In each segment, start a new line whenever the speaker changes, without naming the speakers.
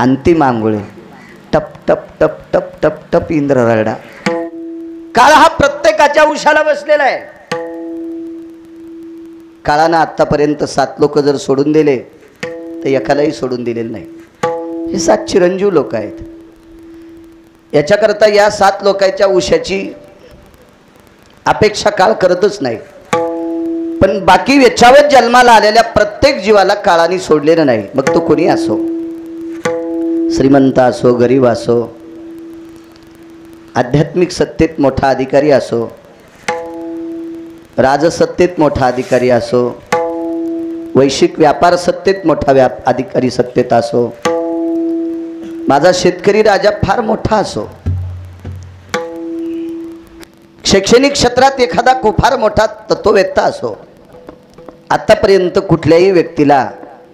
अंतिम आंघोळे, टप टप टप टप टप टप इंद्र ररडा. काळ हा प्रत्येकाच्या उशाला बसलेला आहे. काळानं आतापर्यंत 7 लोक जर सोडून दिले तर एकालाही सोडून दिलेलं नाही. हे 7 चिरंजीव लोक आहेत. याच्याकरता या 7 लोकांच्या उशाची अपेक्षा काळ करतच नाही. पण बाकी याच्यावर जन्माला आलेल्या प्रत्येक जीवाला काळाने सोडलेलं नाही. मग तो कोणी असो, श्रीमंत असो, गरीब असो, आध्यात्मिक सत्तेत मोठा अधिकारी असो, राजसत्तेत मोठा अधिकारी असो, वैश्विक व्यापार सत्तेत मोठा अधिकारी सत्तेत असो, माझा शेतकरी राजा फार मोठा असो, शैक्षणिक क्षेत्रात एखादा फार मोठा तत्ववेत्ता असो, आतापर्यंत कुठल्याही व्यक्तीला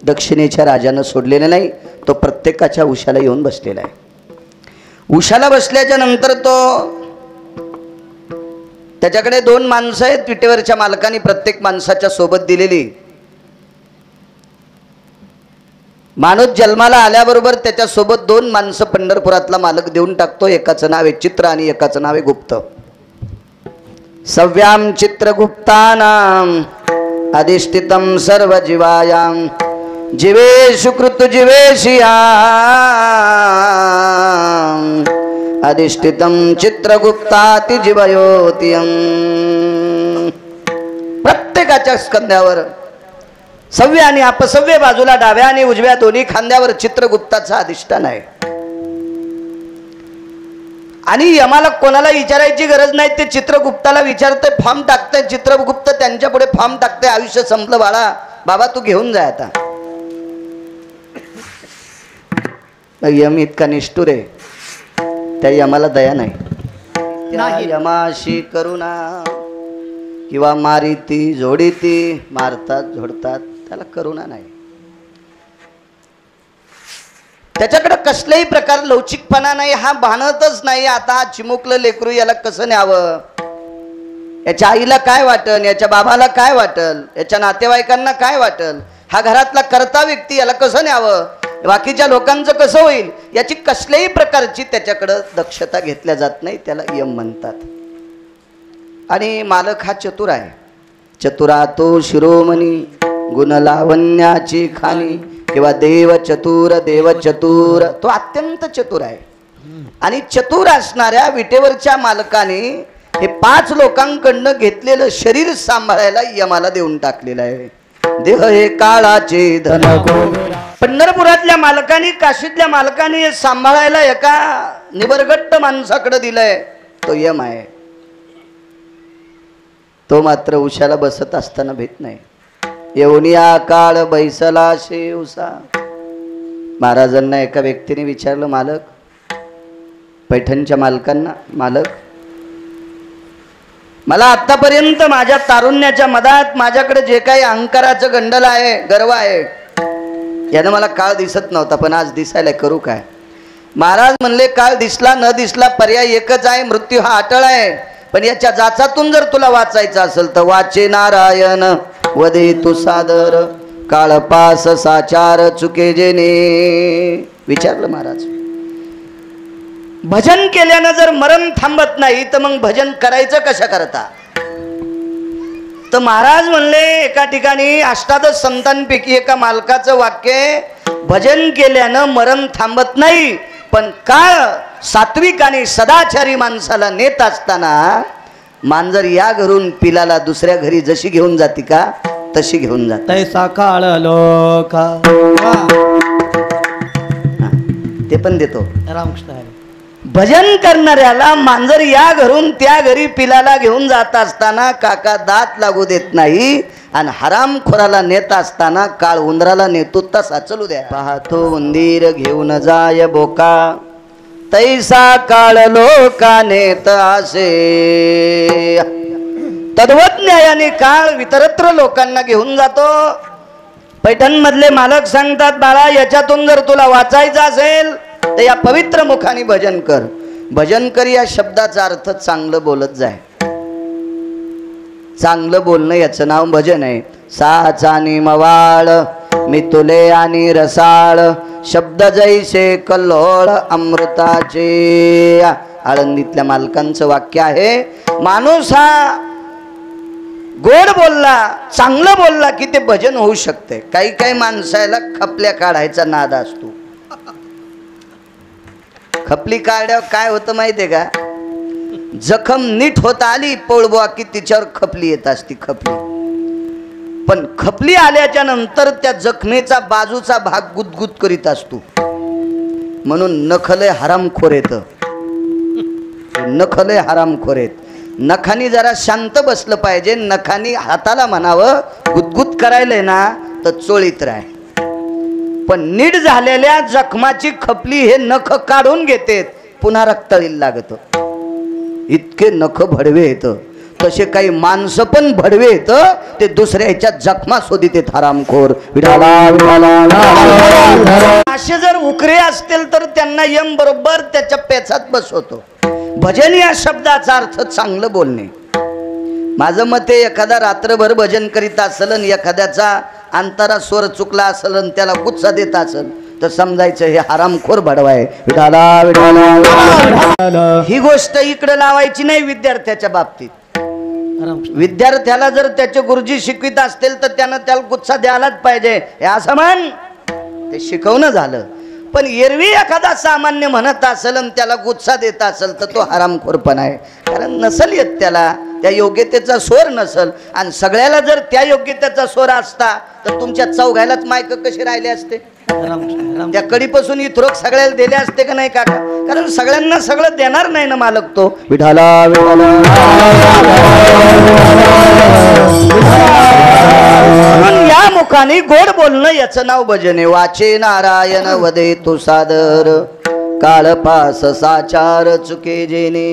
दक्षिणेच्या राजानं सोडलेलं नाही. तो प्रत्येकाच्या उशाला येऊन बसलेला आहे. उशाला बसल्याच्या नंतर तो त्याच्याकडे 2 माणसं आहेत. विटेवरच्या मालकाने प्रत्येक माणसाच्या सोबत दिलेली. माणूस जन्माला आल्याबरोबर त्याच्यासोबत 2 माणसं पंढरपुरातला मालक देऊन टाकतो. एकाचं नाव आहे चित्र आणि एकाचं नाव आहे गुप्त. सव्याम चित्रगुप्तानां अधिष्ठितं सर्व जीवायां जीवेषु कृत जीवेशियां अधिष्ठितं चित्रगुप्ताति जीवयोतियं. प्रत्येकाच्या स्कंद्यावर सव्य आणि अपसव्य बाजूला डाव्या आणि उजव्या दोन्ही खांद्यावर चित्रगुप्ताचं अधिष्ठान आहे. आणि यमाला कोणाला विचारायची गरज नाही. ते चित्रगुप्ताला विचारते, फॉर्म टाकते. चित्रगुप्त त्यांच्या पुढे फॉर्म टाकते. आयुष्य संपलं बाळा, बाबा तू घेऊन जा आता. यम इतका निष्ठुर आहे, त्या यमाला दया नाही. यमाशी करुणा किंवा मारिती झोडीती, मारतात झोडतात, त्याला करुणा नाही. त्याच्याकडे कसल्याही प्रकार लवचिकपणा नाही. हा भानतच नाही आता चिमुकलं लेकरू याला कसं न्यावं, याच्या आईला काय वाटल, याच्या बाबाला काय वाटल, याच्या नातेवाईकांना काय वाटल, हा घरातला कर्ता व्यक्ती याला कसं न्यावं, बाकीच्या लोकांचं कसं होईल, याची कसल्याही प्रकारची त्याच्याकडं दक्षता घेतल्या जात नाही. त्याला यम म्हणतात. आणि मालक हा चतुर आहे. चतुरा तो शिरोमणी गुणलावण्याची खाणी किंवा देव चतुर, तो अत्यंत चतुर आहे. आणि चतुर असणाऱ्या विटेवरच्या मालकाने हे 5 लोकांकडनं घेतलेलं शरीर सांभाळायला यमाला देऊन टाकलेलं आहे. देह हे काळाचे धन. पंढरपुरातल्या मालकाने, काशीतल्या मालकाने हे सांभाळायला एका निबरगट्ट माणसाकडे दिलंय. तो यम आहे. तो मात्र उशाला बसत असताना भेट नाही. येऊनिया काळ बैसला शेवसा. महाराजांना एका व्यक्तीने विचारलं, मालक, पैठणच्या मालकांना, मालक, मला आतापर्यंत माझ्या तारुण्याच्या मधात माझ्याकडे जे काही अहंकाराचं गंडल आहे, गर्व आहे, यानं मला काळ दिसत नव्हता, पण आज दिसायला करू काय. महाराज म्हणले, काळ दिसला न दिसला पर्याय एकच आहे, मृत्यू हा अटळ आहे. पण याच्या जाचातून जर तुला वाचायचं असेल तर वाचे नारायण वदे तू सादर काळपास साचार चुके जेने. विचारलं महाराज. भजन केल्यानं जर मरण थांबत नाही तर मग भजन करायचं कशा करता. तर महाराज म्हणले, एका ठिकाणी अष्टादश संतांपैकी एका मालकाचं वाक्य, भजन केल्यानं मरण थांबत नाही, पण काळ सात्विक आणि सदाचारी माणसाला नेत असताना मांजर या घरून पिलाला दुसऱ्या घरी जशी घेऊन जाते का तशी घेऊन जाते.
तैसा काळ लोका.
ते पण देतो
रामकृष्ण.
भजन करणाऱ्याला मांजर या घरून त्या घरी पिलाला घेऊन जात असताना काका दात लागू देत नाही, आणि हरामखोराला नेत असताना काळ उंदराला नेतो तसा चलू द्या. पाहतो उंदीर घेऊन जाय बोका, तैसा काळ लोका नेत असे. तद्वत न्यायाने काळ वितरत्र लोकांना घेऊन जातो. पैठण मधले मालक सांगतात, बाळा, याच्यातून जर तुला वाचायचं असेल तर या पवित्र मुखाने भजन कर. भजन कर या शब्दाचा अर्थ चांगलं बोलत जाय. चांगलं बोलणं याचं नाव भजन आहे. साचानी मवाळ मी तुले आणि रसाळ शब्द जैसे कल्लोळ अमृताचे. आळंदीतल्या मालकांचं वाक्य आहे, माणूस हा गोड बोलला, चांगलं बोलला की ते भजन होऊ शकते. काही काही माणसाला खपल्या काढायचा नाद असतो. खपली काढल्यावर काय होतं माहितीये का, जखम नीट होत आली पळबुवा की तिच्यावर खपली येत असती. खपली पण खपली आल्याच्या नंतर त्या जखमेचा बाजूचा भाग गुदगुद करीत असतो. म्हणून नखले हरामखोर येत, नखले हरामखोर येत. नखानी जरा शांत बसलं पाहिजे. नखानी हाताला म्हणावं गुदगुद करायलंय ना तर चोळीत राह. पण नीट झालेल्या जखमाची खपली हे नख काढून घेते, पुन्हा रक्ताळीला लागत. इतके नख भडवे येत. तसे काही माणसं पण भडवे येत, ते दुसऱ्याच्या जखमा शोधित येत. हरामखोर. असे जर उकरे असतील तर त्यांना यम बरोबर त्याच्या पेचात बसवतो. भजन या शब्दाचा अर्थ चांगलं बोलणे. माझं मत आहे, एखादा रात्रभर भजन करीत असेल आणि एखाद्याचा अंतरा स्वर चुकला असेल आणि त्याला गुस्सा देत असेल तर समजायचं हे हरामखोर भडवाय. ही गोष्ट इकडे लावायची नाही विद्यार्थ्याच्या बाबतीत. विद्यार्थ्याला जर त्याचे गुरुजी शिकवित असतील तर त्यानं त्याला गुस्सा द्यायलाच पाहिजे, हे असं म्हण, ते शिकवणं झालं. पण एरवी एखादा सामान्य म्हणत असेल आणि त्याला गुस्सा देत असेल तर तो हरामखोरपणा आहे. कारण नसल येत त्याला, त्या योग्यतेचा स्वर नसल. आणि सगळ्याला जर त्या योग्यतेचा स्वर असता तर तुमच्या चौघायलाच मायक कसे राहिले असते. त्या कडीपासून इथरोक सगळ्याला दिले असते का नाही काका. कारण सगळ्यांना सगळं देणार नाही ना मालक तो. विठाला म्हणून या मुखाने गोड बोलणं याचं नाव भजने. वाचे नारायण वदे तो सादर, काळपास साचार चुके जेने.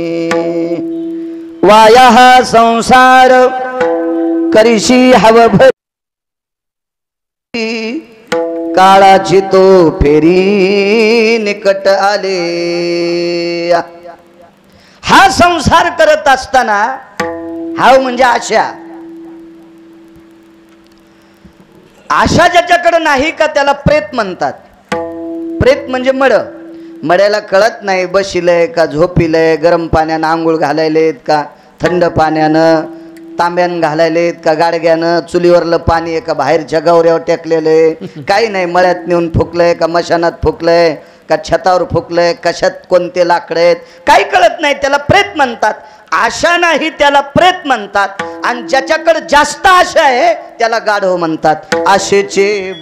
वाया हा संसार करीशी हव भरी, काळाची तो फेरी निकट आले. हा संसार करत असताना, हाव म्हणजे आशा, आशा ज्याच्याकडे नाही का त्याला प्रेत म्हणतात. प्रेत म्हणजे मड. मड्याला कळत नाही बशिलय का झोपिलय, गरम पाण्यानं आंघोळ घालायलेत का थंड पाण्यानं, तांब्यानं घालायलेत का गाडग्यानं, चुलीवरलं पाणी आहे का बाहेरच्या गौऱ्यावर टेकलेले, काही नाही. मळ्यात नेऊन फुकलंय का मशानात फुकलंय का छतावर फुकलंय, कशात कोणते लाकडं आहेत काही कळत नाही, त्याला प्रेत म्हणतात. आशा नाही त्याला प्रेत म्हणतात. आणि ज्याच्याकडे जास्त आशा आहे त्याला गाढव म्हणतात. आशेचे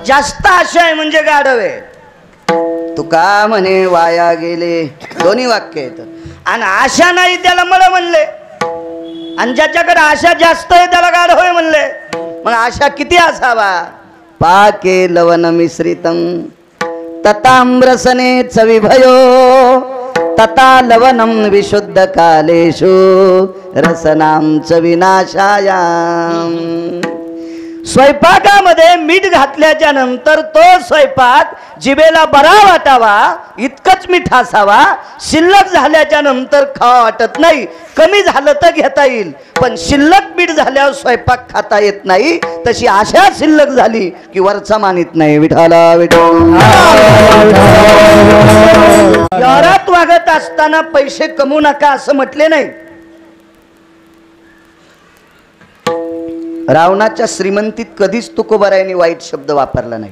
जास्त आशा आहे म्हणजे गाढव आहे. तुका म्हणे वाया गेले, दोन्ही वाक्य आहेत. आणि आशा नाही त्याला मळ म्हणले, आणि ज्याच्याकडे आशा जास्त आहे त्याला गाढव आहे म्हणले. मग आशा किती असावा. पाके लवण मिश्रितम तताम्रसने चविभयो, तथा लवणम विशुद्ध कालेषु रसनाम चविनाशायाम. स्वयंपाकामध्ये मीठ घातल्याच्या नंतर तो स्वयंपाक जिभेला बरा वाटावा इतकंच मीठ असावा. शिल्लक झाल्याच्या नंतर खावा वाटत नाही. कमी झालं तर घेता येईल, पण शिल्लक मीठ झाल्यावर स्वयंपाक खाता येत नाही. तशी आशा शिल्लक झाली की वरचा मानित नाही. विठाला व्यवहारात वागत असताना पैसे कमवू नका असं म्हटले नाही. रावणाच्या श्रीमंतीत कधीच तुकोबारायांनी वाईट शब्द वापरला नाही.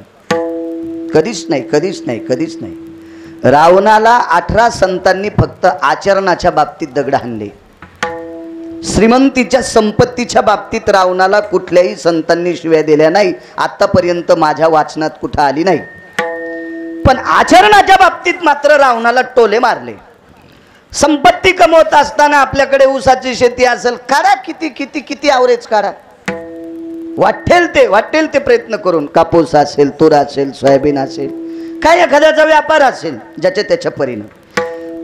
कधीच नाही, कधीच नाही, कधीच नाही. रावणाला 18 संतांनी फक्त आचरणाच्या बाबतीत दगड हाणले. श्रीमंतीच्या संपत्तीच्या बाबतीत रावणाला कुठल्याही संतांनी शिव्या दिल्या नाही. आतापर्यंत माझ्या वाचनात कुठं आली नाही. पण आचरणाच्या बाबतीत मात्र रावणाला टोले मारले. संपत्ती कमवत असताना आपल्याकडे ऊसाची शेती असेल, काढा किती किती किती ॲव्हरेज काढा. वाटेल ते प्रयत्न करून, कापूस असेल, तूर असेल, सोयाबीन असेल, काय एखाद्याचा व्यापार असेल ज्याच्या त्याच्या परीनं.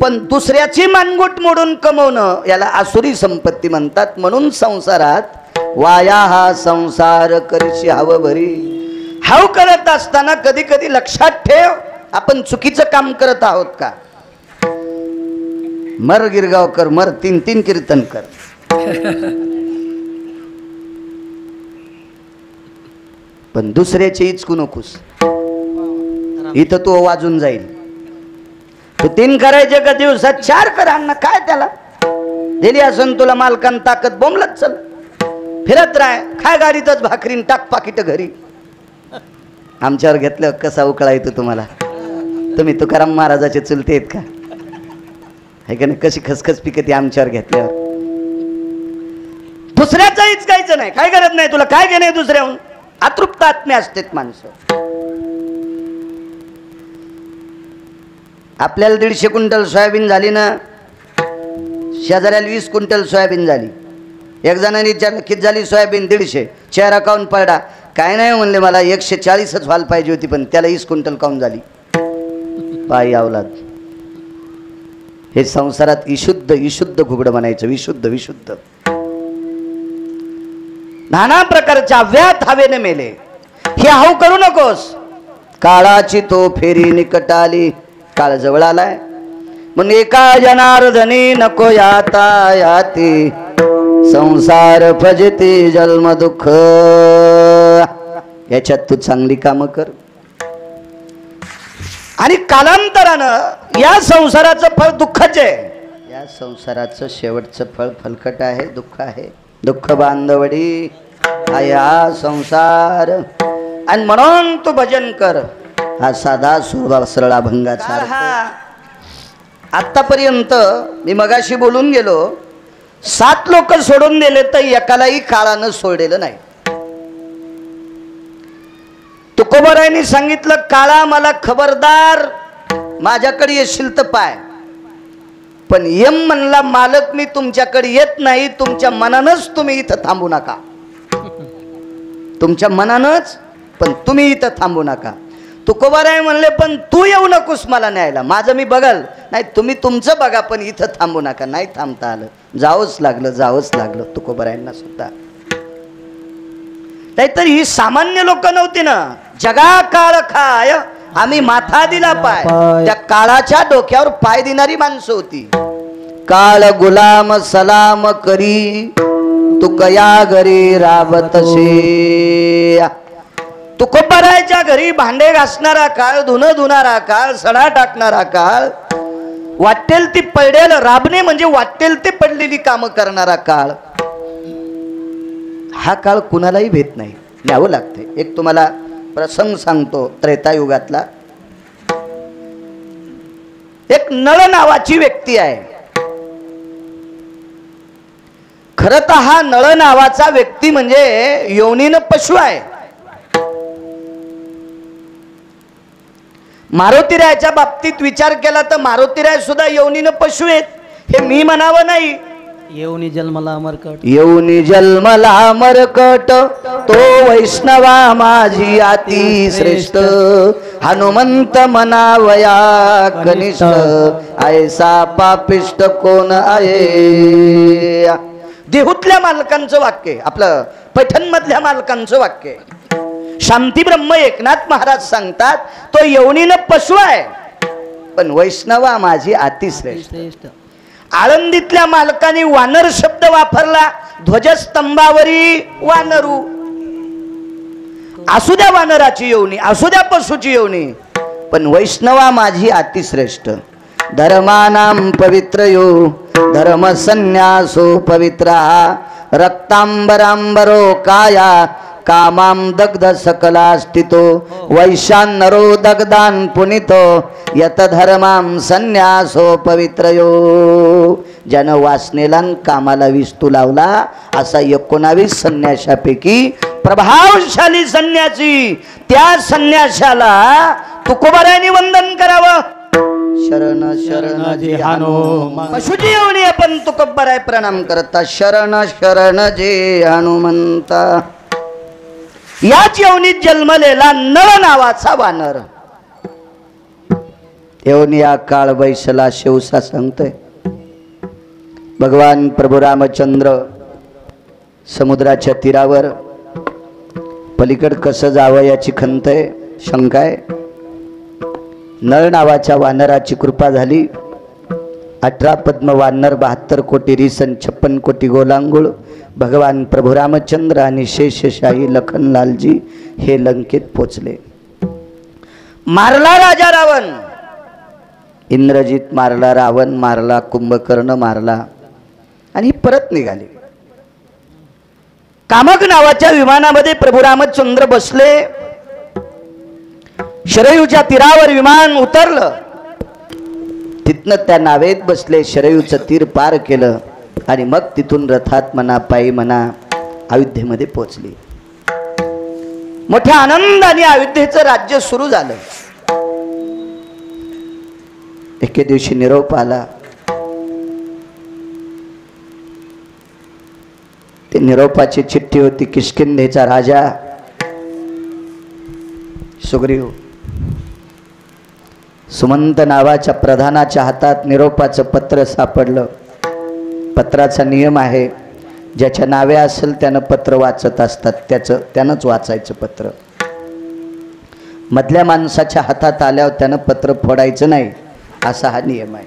पण दुसऱ्याची मानगुट मोडून कमवणं याला आसुरी संपत्ती म्हणतात. म्हणून संसारात वाया हा संसार करशी हव भरी. हाव करत असताना कधी कधी लक्षात ठेव आपण चुकीचं काम करत आहोत का. मर गिरगावकर मर 3-3 कीर्तन कर. पण दुसऱ्याचे इचकू नकोस. इथं तो वाजून जाईल. तू 3 करायचे का दिवसात 4 कर अण्णा, काय त्याला दिली असन तुला मालकान ताकद, बोंबलत चल फिरत राह, खाय गाडीतच भाकरीन, टाक पाकिट घरी. आमच्यावर घेतलं कसा उकळा येतो तुम्हाला. तुम्ही तुकाराम महाराजाचे चुलते आहेत का? हे का नाही, कशी खसखस पिकते आमच्यावर घेतल्यावर. दुसऱ्याचं इचकायचं नाही, काय गरज नाही तुला, काय घेणे दुसऱ्याहून. अतृप्त आत्मे असतात माणसं. आपल्याला 150 क्विंटल सोयाबीन झाली ना, शेजाऱ्याला 20 क्विंटल सोयाबीन झाली. एक जणांनी विचारलं किती झाली सोयाबीन? 150. चेहरा काऊन पडला? काय नाही म्हणले, मला 140च व्हायला पाहिजे होती, पण त्याला 20 क्विंटल काऊन झाली. पायी अवलाद. हे संसारात विशुद्ध घुगडं म्हणायचं, विशुद्ध. नाना प्रकारच्या व्यात हवेने मेले. हे हाऊ करू नकोस. काळाची तो फेरी निकट आली, काळ जवळ आलाय. म्हणून एका जनार्दनी नको याता याती, संसार फजती जन्म दुःख. याच्यात तू चांगली कामं कर. आणि कालांतरानं या संसाराचं फळ दुःखाचे आहे. या संसाराचं शेवटचं फळ फलकट आहे, दुःख आहे. दुःख बांधवडी हा संसार. आणि म्हणून तू भजन कर. हा साधा सुरभा सरळ अभंगाचा. आतापर्यंत मी मगाशी बोलून गेलो, 7 लोक सोडून दिले तर एकालाही काळानं सोडलेलं नाही. तुकोबारायांनी सांगितलं, काळा मला खबरदार, माझ्याकडे येशील तर पाय. पण यम म्हणला, मालक मी तुमच्याकडे येत नाही, तुमच्या मनानच तुम्ही इथं थांबू नका. तुमच्या मनानच, पण तुम्ही इथं थांबू नका. तुकोबाराय म्हणले, पण तू येऊ नकोस मला न्यायला, माझं मी बघल. नाही, तुम्ही तुमचं बघा, पण इथं थांबू नका. नाही थांबता आलं, जावंच लागलं तुकोबारायांना सुद्धा. नाहीतर ही सामान्य लोक नव्हती ना. जगा काळ खाय आम्ही माथा दिला पाय, त्या काळाच्या डोक्यावर पाय देणारी माणसं होती. काळ गुलाम सलाम करी, तुकया घरी राबतसे. तुकोबारायच्या घरी भांडे घासणारा काळ, धुणं धुणारा काळ, सडा टाकणारा काळ, वाटेल ती पडेल राबणे म्हणजे वाटेल ते पडलेली कामं करणारा काळ. हा काळ कुणालाही भेट नाही, न्यावं लागते. एक तुम्हाला प्रसंग सांगतो त्रेतायुगातला. एक नळ नावाची व्यक्ती आहे. खरं तर हा नळ नावाचा व्यक्ती म्हणजे योनीनं पशु आहे. मारुतीरायाच्या बाबतीत विचार केला तर मारुतीराय सुद्धा योनीनं पशु आहेत. हे मी म्हणावं नाही.
येऊनी जन्मला मरकट,
येऊनी जन्मला मरकट, तो वैष्णवा माझी अति श्रेष्ठ. हनुमंत मनावया कनिष्ठ, ऐसा पापिष्ट कोण आहे. देहूतल्या मालकांचं वाक्य, आपलं पैठण मधल्या मालकांचं वाक्य. शांती ब्रह्म एकनाथ महाराज सांगतात, तो येऊनीनं पशु आहे, पण वैष्णवा माझी अतिश्रेष्ठ. आळंदीतल्या मालकाने वानर शब्द वापरला. ध्वजस्तंभावरी वानरू. असू द्या वानराची योनी, असू द्या पशुची योनी, पण वैष्णवा माझी अतिश्रेष्ठ. धर्मानां पवित्रयो धर्म संन्यासो पवित्रा, रक्तांबरांबरो काया कामाम दग्ध सकला स्थितो, वैशानरो दग्धान पुनितो, यत धर्माम संन्यासो पवित्रयो. ज्यानं वासनेला कामाला विस्तू लावला असा 19 संन्याशापैकी प्रभावशाली संन्यासी, त्या संन्याशाला तुकोबारायांनी वंदन करावं. शरण शरण जे हनुमान. पशुची येऊनी आपण तुकोबाराय प्रणाम करता. शरण शरण जे हनुमंता. याच येवनीत जन्मलेला नळ नावाचा वानर. येवनी या काळ बैसला शिवसा सांगतोय. भगवान प्रभू रामचंद्र समुद्राच्या तीरावर, पलीकड कसं जावं याची खंत आहे, शंका आहे. नळ नावाच्या वानराची कृपा झाली. 18 पद्म वानर, 72 कोटी रिसन, 56 कोटी गोलांगुळ. भगवान प्रभू रामचंद्र आणि शेषशाही लखनलालजी हे लंकेत पोचले. मारला राजा रावण, इंद्रजित मारला, रावण मारला, कुंभकर्ण मारला आणि परत निघाले. कामक नावाच्या विमानामध्ये प्रभू रामचंद्र बसले. शरयूच्या तीरावर विमान उतरलं. तिथनं त्या नावेत बसले, शरयूचं तीर पार केलं आणि मग तिथून रथात म्हणा, पायी म्हणा, अयोध्येमध्ये पोहोचली. मोठ्या आनंदाने अयोध्येचं राज्य सुरू झालं. एके दिवशी निरोप आला. ती निरोपाची चिठ्ठी होती. किष्किंधेचा राजा सुग्रीव सुमंत नावाच्या प्रधानाच्या हातात निरोपाचं पत्र सापडलं. पत्राचा नियम आहे, ज्याच्या नावे असेल त्यानं पत्र वाचत असतात, त्यानंच वाचायचं पत्र. मधल्या माणसाच्या हातात आल्यावर त्यानं पत्र फोडायचं नाही, असा हा नियम आहे.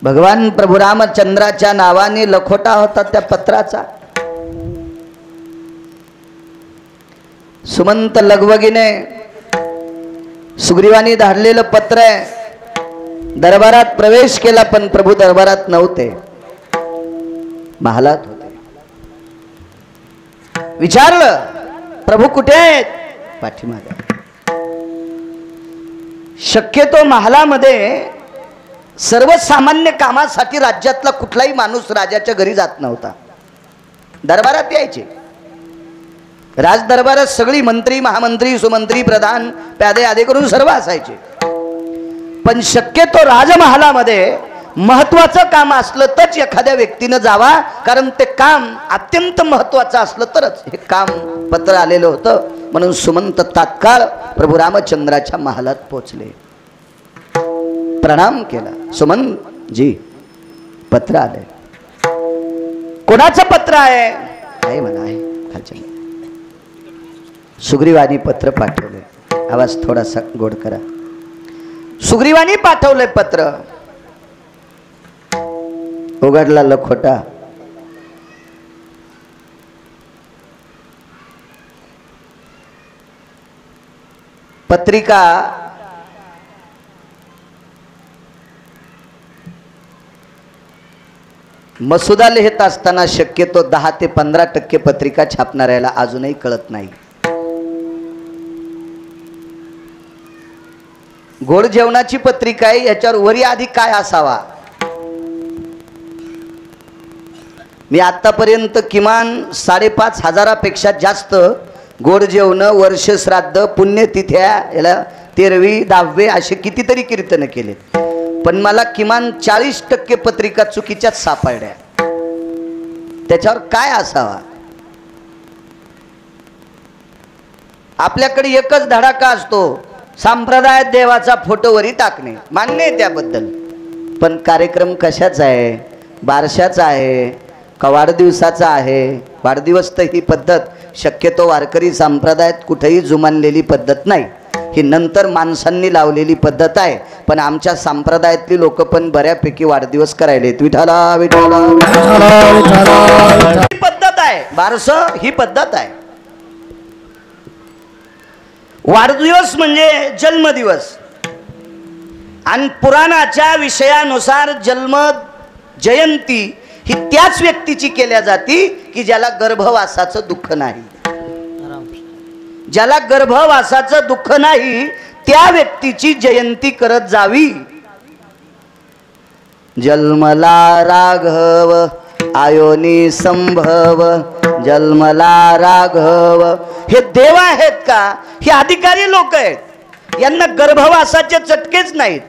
भगवान प्रभू रामचंद्राच्या नावाने लखोटा होता त्या पत्राचा. सुमंत लगबगीने सुग्रीवानी धाडलेलं पत्र आहे. दरबारात प्रवेश केला, पण प्रभू दरबारात नव्हते, महालात होते. विचारलं, प्रभू कुठे आहेत? पाठीमागे. शक्यतो महालामध्ये सर्वसामान्य कामासाठी राज्यातला कुठलाही माणूस राजाच्या घरी जात नव्हता. दरबारात यायचे. राज दरबारात सगळी मंत्री, महामंत्री, सुमंत्री, प्रधान, प्यादे आदे करून सर्व असायचे. पण शक्यतो राजमहालामध्ये महत्वाचं काम असलं तरच एखाद्या व्यक्तीनं जावा, कारण ते काम अत्यंत महत्वाचं असलं तरच हे काम पत्र आलेलं होतं. म्हणून सुमंत तात्काळ प्रभू रामचंद्राच्या महालात पोचले. प्रणाम केला. सुमंतजी, पत्र आले. कोणाचं पत्र आहे? आहे म्हणा, आहे खालच्या. सुग्रीवानी पत्र पाठवले. आवाज थोडासा गोड करा. सुग्रीवानी पाठवले पत्र. उघडला लखोटा. पत्रिका मसुदा लिहित असताना शक्यतो 10 ते 15% पत्रिका छापणाऱ्याला अजूनही कळत नाही. गोड जेवणाची पत्रिका आहे, याच्यावर वरी आधी काय असावा. मी आतापर्यंत किमान 5,500पेक्षा जास्त गोड जेवण, वर्ष श्राद्ध, पुण्यतिथ्या, याला 13वी 10वे असे कितीतरी कीर्तन केले, पण मला किमान 40% पत्रिका चुकीच्याच सापडल्या. त्याच्यावर काय असावा. आपल्याकडे एकच धडाका असतो, संप्रदायात देवाचा फोटोवरी टाकणे. मान्य आहे त्याबद्दल, पण कार्यक्रम कशाचा आहे? बारशाचा आहे का वाढदिवसाचा आहे? वाढदिवस तर ही पद्धत शक्यतो वारकरी संप्रदायात कुठेही जुमानलेली पद्धत नाही, ही नंतर माणसांनी लावलेली पद्धत आहे. पण आमच्या संप्रदायातली लोक पण बऱ्यापैकी वाढदिवस करायलेत. विठाला विठाला ही पद्धत आहे. बारस ही पद्धत आहे. वाढदिवस म्हणजे जन्मदिवस, आणि पुराणाच्या विषयानुसार जन्म जयंती ही त्याच व्यक्तीची केल्या जाती की ज्याला गर्भवासाचं दुःख नाही. ज्याला गर्भवासाचं दुःख नाही त्या व्यक्तीची जयंती करत जावी. जन्मला राघव आयोनी संभव, जन्मला राघव. हे देव आहेत का? हे अधिकारी लोक आहेत. यांना गर्भवासाचे चटकेच नाहीत.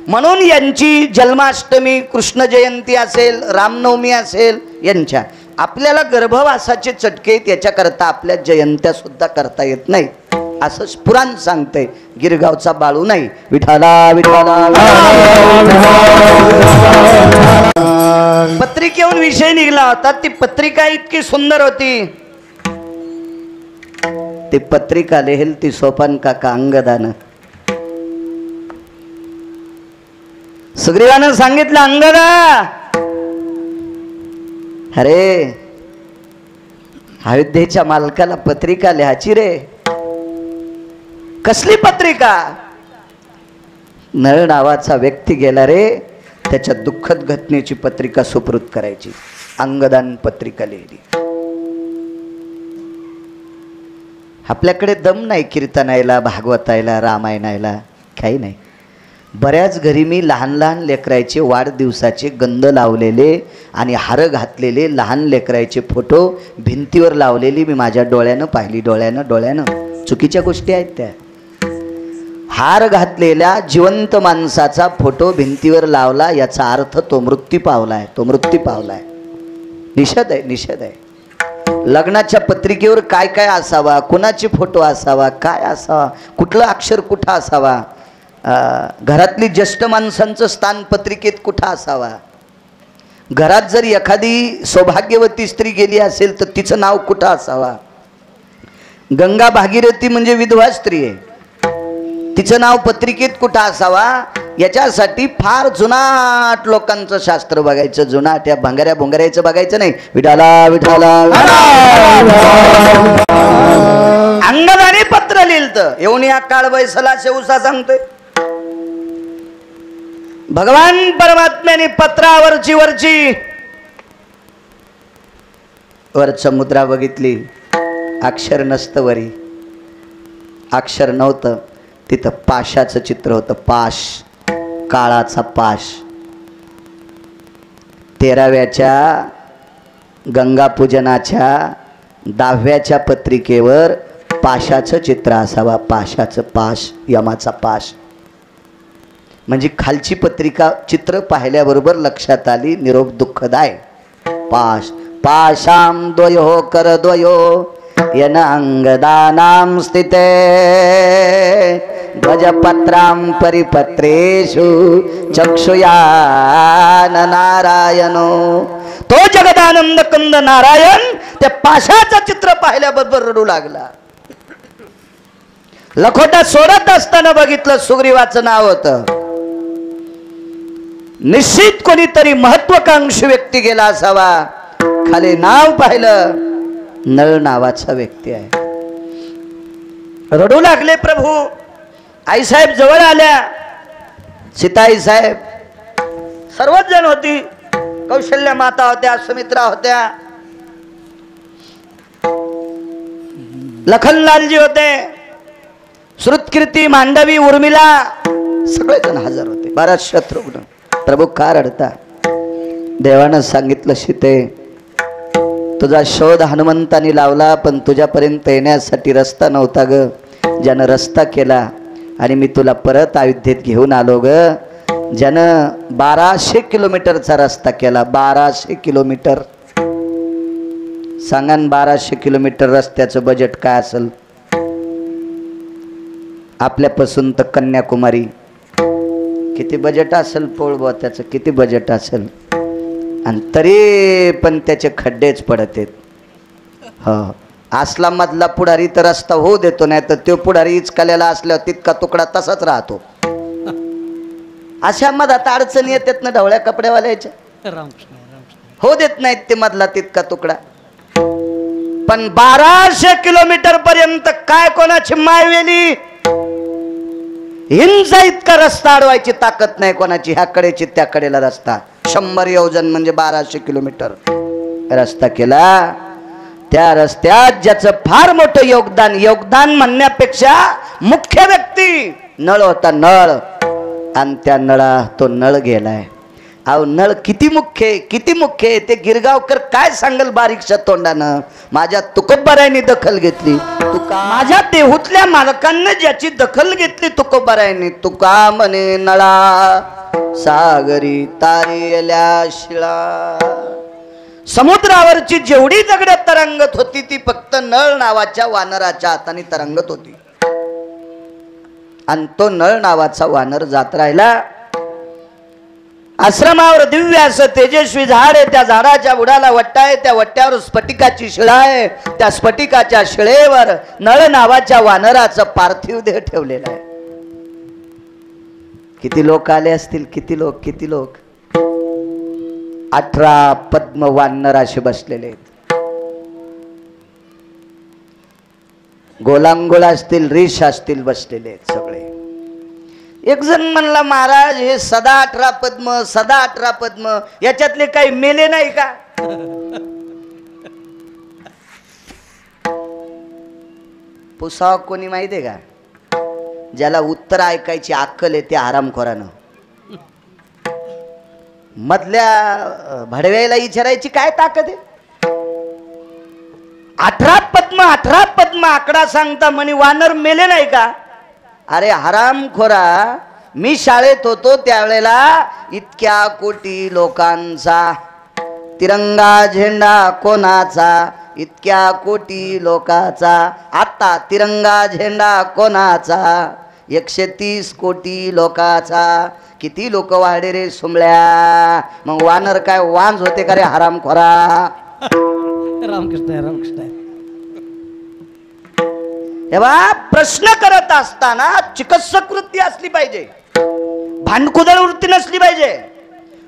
म्हणून यांची जन्माष्टमी, कृष्ण जयंती असेल, रामनवमी असेल, यांच्या आपल्याला गर्भवासाचे चटके, त्याच्याकरता आपल्या जयंत्या सुद्धा करता येत नाही असं पुराण सांगते. गिरगावचा बाळू नाही. विठाला विठाला. पत्रिकेहून विषय निघला होता. ती पत्रिका इतकी सुंदर होती. ती पत्रिका लिहिल ती सोपान काका अंगदानं. सुग्रीवानं सांगितलं, अंगदा, अरे अयोध्येच्या मालकाला पत्रिका लिहायची रे. कसली पत्रिका? नळ नावाचा व्यक्ती गेला रे, त्याच्या दुःखद घटनेची पत्रिका सुपूर्द करायची. अंगदान पत्रिका लिहिली. आपल्याकडे दम नाही कीर्तनायला, भागवतायला, रामायणायला, काही नाही. बऱ्याच घरी मी लहान लहान लेकरायचे वाढदिवसाचे गंध लावलेले आणि हार घातलेले लहान लेकरायचे फोटो भिंतीवर लावलेली मी माझ्या डोळ्यानं पाहिली. डोळ्यानं चुकीच्या गोष्टी आहेत त्या. हार घातलेल्या जिवंत माणसाचा फोटो भिंतीवर लावला याचा अर्थ तो मृत्यू पावलाय. निषेध आहे. लग्नाच्या पत्रिकेवर काय काय असावा, कुणाचे फोटो असावा, काय असावा, कुठलं अक्षर कुठं असावा, घरातली ज्येष्ठ माणसांचं स्थान पत्रिकेत कुठं असावा, घरात जर एखादी सौभाग्यवती स्त्री गेली असेल तर तिचं नाव कुठं असावा. गंगा भागीरथी म्हणजे विधवा स्त्री आहे, तिचं नाव पत्रिकेत कुठं असावा. याच्यासाठी फार जुनाट लोकांचं शास्त्र बघायचं. जुनाट या भंगाऱ्या भोंगाऱ्याचं बघायचं नाही. विठाला अंगदाने पत्र लिहिलं. येऊन या काळ बैसला शेवसा सांगतोय. भगवान परमात्म्याने पत्रावरची वरच मुद्रा बघितली. अक्षर नसतं वरी, अक्षर नव्हतं. तिथं पाशाचं चित्र होतं. पाश, काळाचा पाश. 13व्याच्या गंगापूजनाच्या 10व्याच्या पत्रिकेवर पाशाचं चित्र असावा. पाशाचं पाश, यमाचा पाश. म्हणजे खालची पत्रिका चित्र पाहिल्याबरोबर लक्षात आली निरोप दुःखदाय. पाश पाशाम द्वयो करद्वयो यन अंगदानां स्थिते ध्वजपत्रां परिपत्रेषु चक्षुयान नारायणो. तो जगदानंद कंद नारायण त्या पाशाचं चित्र पाहिल्याबरोबर रडू लागला. लखोटा सोडत असताना बघितलं सुग्रीवाचं नाव होतं. निश्चित कोणीतरी महत्वाकांक्षी व्यक्ती गेला असावा. खाली नाव पाहिलं, नळ नावाचा व्यक्ती आहे. रडू लागले प्रभू. आईसाहेब जवळ आल्या. सीताई साहेब सर्वच जण होती. कौशल्या माता होत्या, सुमित्रा होत्या, लखनलालजी होते, श्रुतकीर्ती, मांडवी, उर्मिला सगळेजण हजर होते. 12 शत्रुघ्न. प्रभू का रडता? देवानं सांगितलं, सीते तुझा शोध हनुमंतानी लावला पण तुझ्यापर्यंत येण्यासाठी रस्ता नव्हता ग. ज्यानं रस्ता केला आणि मी तुला परत अयोध्येत घेऊन आलो ग. ज्यानं 1200 किलोमीटरचा रस्ता केला. 1200 किलोमीटर. सांगा 1200 किलोमीटर रस्त्याचं बजेट काय असेल? आपल्यापासून तर कन्याकुमारी किती बजेट असेल? पोळबा त्याचं किती बजेट असेल? आणि तरी पण त्याचे खड्डेच पडत आहेत. हो, आसलामधला पुढारी तर रस्ता होऊ देतो, नाही तर तो पुढारी इचकालेला असल्यावर तितका तुकडा तसाच राहतो. अशा मधात अडचणी येतात ना ढवळ्या कपड्यावाल्याच्या. होऊ देत नाहीत ते मधला तितका तुकडा. पण 1200 किलोमीटर पर्यंत काय कोणाची मायवेली हिंसा इतका रस्ता अडवायची ताकद नाही कोणाची. ह्या कडेची त्या कडेला रस्ता. 100 योजन म्हणजे 1200 किलोमीटर रस्ता केला. त्या रस्त्यात ज्याचं फार मोठं योगदान म्हणण्यापेक्षा मुख्य व्यक्ती नळ होता. नळ. आणि त्या नळा तो नळ गेलाय. अहो नळ किती मुख्य ते गिरगावकर काय सांगल बारीकच्या तोंडानं. माझ्या तुकोबारायांनी दखल घेतली. माझ्या देहूतल्या मालकांना ज्याची दखल घेतली तुकोबारायांनी. तुका म्हणे नळा सागरी तारियल्या शिळा. समुद्रावरची जेवढी दगड तरंगत होती ती फक्त नळ नावाच्या वानराच्या हाताने तरंगत होती. आणि तो नळ नावाचा वानर जात राहिला. आश्रमावर दिव्य असं तेजस्वी झाड आहे. त्या झाडाच्या बुडाला वट्टा आहे. त्या वट्ट्यावर स्फटिकाची शिळा आहे. त्या स्फटिकाच्या शिळेवर नळ नावाच्या वानराचं पार्थिव देह ठेवलेला आहे. किती लोक आले असतील? किती लोक 18 पद्म वानर असे बसलेले आहेत. गोलांगोळ असतील, रीश असतील, बसलेले आहेत सगळे. एक जण म्हणला, महाराज हे सदा 18 पद्म, सदा 18 पद्म, याच्यातले काही मेले नाही का? पुसावा कोणी माहितीये का? ज्याला उत्तर ऐकायची अक्कल आहे त्या हरामखोरानं. मधल्या भडव्याला विचारायची काय ताकद आहे? 18 पद्म 18 पद्म आकडा सांगता म्हणे वानर मेले नाही का? अरे हरामखोरा, मी शाळेत होतो त्यावेळेला इतक्या कोटी लोकांचा तिरंगा झेंडा कोणाचा, इतक्या कोटी लोकांचा. आता तिरंगा झेंडा कोणाचा? 130 कोटी लोकांचा. किती लोक वाढे रे सुमल्या. मग वानर काय वांज होते का रे हरामखोरा?
रामकृष्ण आहे, रामकृष्ण आहे.
तेव्हा प्रश्न करत असताना चिकित्सक वृत्ती असली पाहिजे, भांडकुदळ वृत्ती नसली पाहिजे,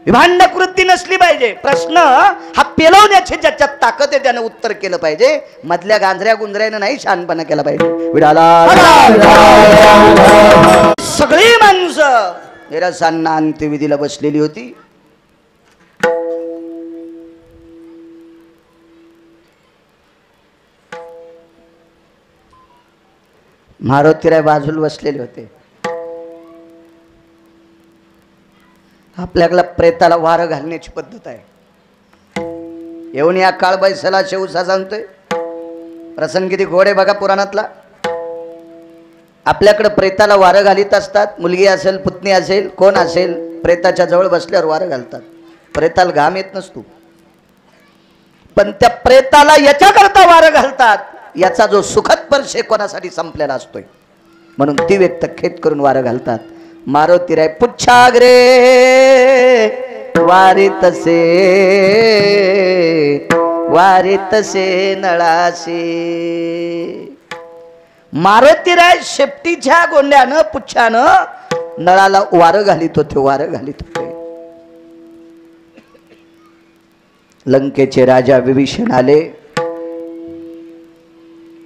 विभांडक वृत्ती नसली पाहिजे. प्रश्न हा पेलवण्याची ज्याच्यात ताकद आहे त्यानं उत्तर केलं पाहिजे. मधल्या गांजऱ्या गुंजऱ्यानं नाही शहाणपणा केला पाहिजे. विडाला सगळी माणसं निरसांना अंत्यविधीला बसलेली होती. मारुतीराय बाजूला बसलेले होते. आपल्याकडे प्रेताला वारं घालण्याची पद्धत आहे. येऊन या काळ बैसला शेवसा सांगतोय. प्रसंग किती घोडे बघा पुराणातला. आपल्याकडे प्रेताला वारं घालीत असतात. मुलगी असेल, पुतणी असेल, कोण असेल, प्रेताच्या जवळ बसल्यावर वारं घालतात. प्रेताला घाम येत नसतो, पण त्या प्रेताला याच्याकरता वारं घालतात याचा जो सुखद स्पर्श कोणासाठी संपलेला असतोय म्हणून ती व्यक्त खेत करून वारं घालतात. मारुतीराय पुच्छाग्रे वारितसे, वारितसे नळासे. मारुतीराय शेपटीच्या गोंड्यानं पुच्छानं नळाला वारं घालीत होते, वारं घालीत होते. लंकेचे राजा विभीषण आले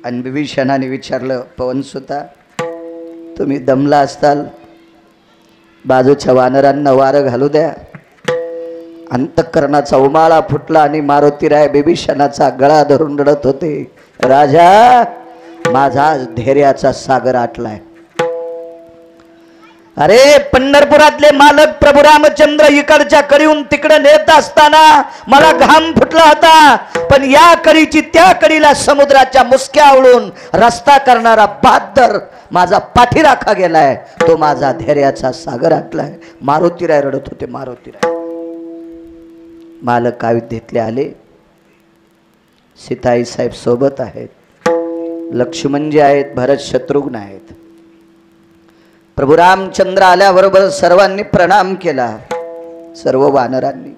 आणि विभीषणाने विचारलं, पवनसुता तुम्ही दमला असताल, बाजूच्या वानरांना वारं घालू द्या. अंतःकरणाचा उमाळा फुटला आणि मारुतीराय विभीषणाचा गळा धरून रडत होते. राजा, माझा धैर्याचा सागर आटलाय. अरे पंढरपुरातले मालक प्रभू रामचंद्र इकडच्या कडीहून तिकडे नेत असताना मला घाम फुटला होता, पण या कडीची त्या कडीला समुद्राच्या मुसक्या आवळून रस्ता करणारा बहादर माझा पाठीराखा गेलाय, तो माझा धैर्याचा सागर आटलाय. मारुतीराय रडत होते. मारुतीराय मालक अयोध्येतले आले. सीताई साहेब सोबत आहेत, लक्ष्मणजी आहेत, भरत शत्रुघ्न आहेत. प्रभू रामचंद्र आल्याबरोबर सर्वांनी प्रणाम केला. सर्व वानरांनी.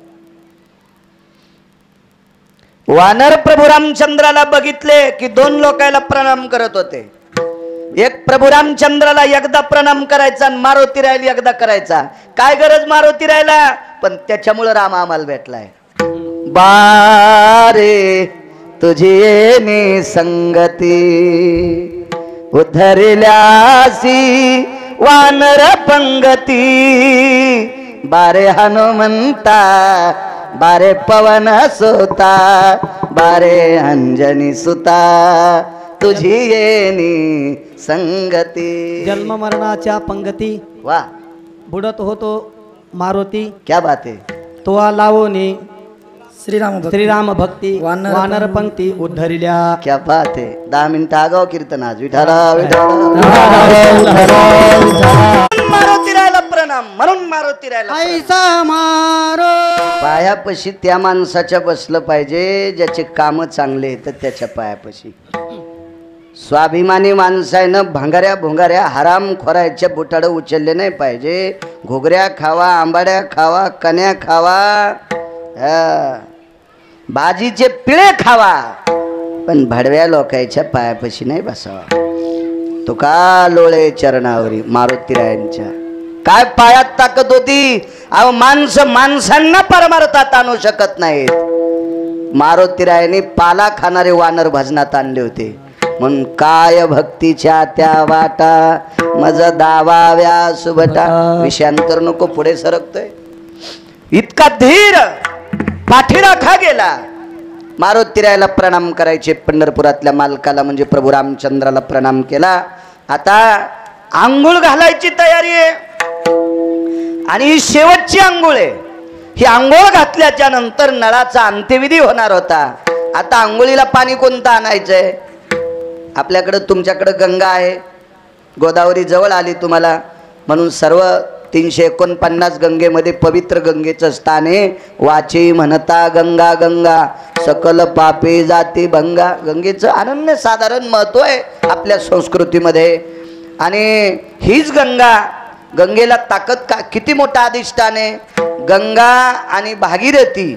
वानर प्रभू रामचंद्राला बघितले की 2 लोकांना प्रणाम करत होते. एक प्रभू रामचंद्राला एकदा प्रणाम करायचा आणि मारुतीरायला एकदा करायचा. काय गरज मारुतीरायला, पण त्याच्यामुळे राम आम्हाला भेटलाय. बारे तुझी येणी संगती, उद्धरिल्यासी वानर पंगती. बारे हनुमंता, बारे पवन सुता, बारे अंजनी सुता, तुझी येणी संगती.
जन्म मरणाच्या पंगती,
वाह,
बुडत होतो मारुती.
क्या बात है.
तो लावोनी
श्रीराम भक्ती
वानर पंक्ती उद्धरिल्या.
क्या बात है. 10 मिनिटं आगाव कीर्तन आज. विठाला मारुतीरायला प्रणाम. म्हणून मारुतीरायला
ऐसा मारो.
पायापाशी त्या माणसाच्या बसलं पाहिजे ज्याचे काम चांगले येतात त्याच्या पायापाशी. स्वाभिमानी माणसानं भांगाऱ्या भोंगाऱ्या हराम खोरायच्या बुटाडं उचलले नाही पाहिजे. घोगऱ्या खावा, आंबाड्या खावा, कन्या खावा, भाजीचे पिळे खावा, पण भडव्या लोकांच्या पायापाशी नाही बसावा. तुका लोळे चरणावरी. मारुतीरायांच्या काय पायात ताकद होती. अहो माणसं माणसांना परमार्थात आणू शकत नाहीत. मारुतीरायांनी पाला खाणारे वानर भजनात आणले होते. म्हणून काय भक्तीच्या त्या वाटा मज दावाव्या सुबटा. विषयांतर नको, पुढे सरकतोय. इतका धीर पाठीराखा गेला. मारुतीरायाला प्रणाम करायचे, पंढरपुरातल्या मालकाला म्हणजे प्रभू रामचंद्राला प्रणाम केला. आता आंघोळ घालायची तयारी आहे आणि ही शेवटची आंघोळ आहे. ही आंघोळ घातल्याच्या नंतर नळाचा अंत्यविधी होणार होता. आता आंघोळीला पाणी कोणतं आणायचंय? आपल्याकडं तुमच्याकडं गंगा आहे, गोदावरी जवळ आली तुम्हाला, म्हणून सर्व 349 गंगेमध्ये पवित्र गंगेचं स्थान आहे. वाचे म्हणता गंगा गंगा सकल पापे जाते भंगा. गंगेचं अनन्य साधारण महत्व आहे आपल्या संस्कृतीमध्ये. आणि हीच गंगा, गंगेला ताकद का किती मोठा अधिष्ठान आहे. गंगा आणि भागीरथी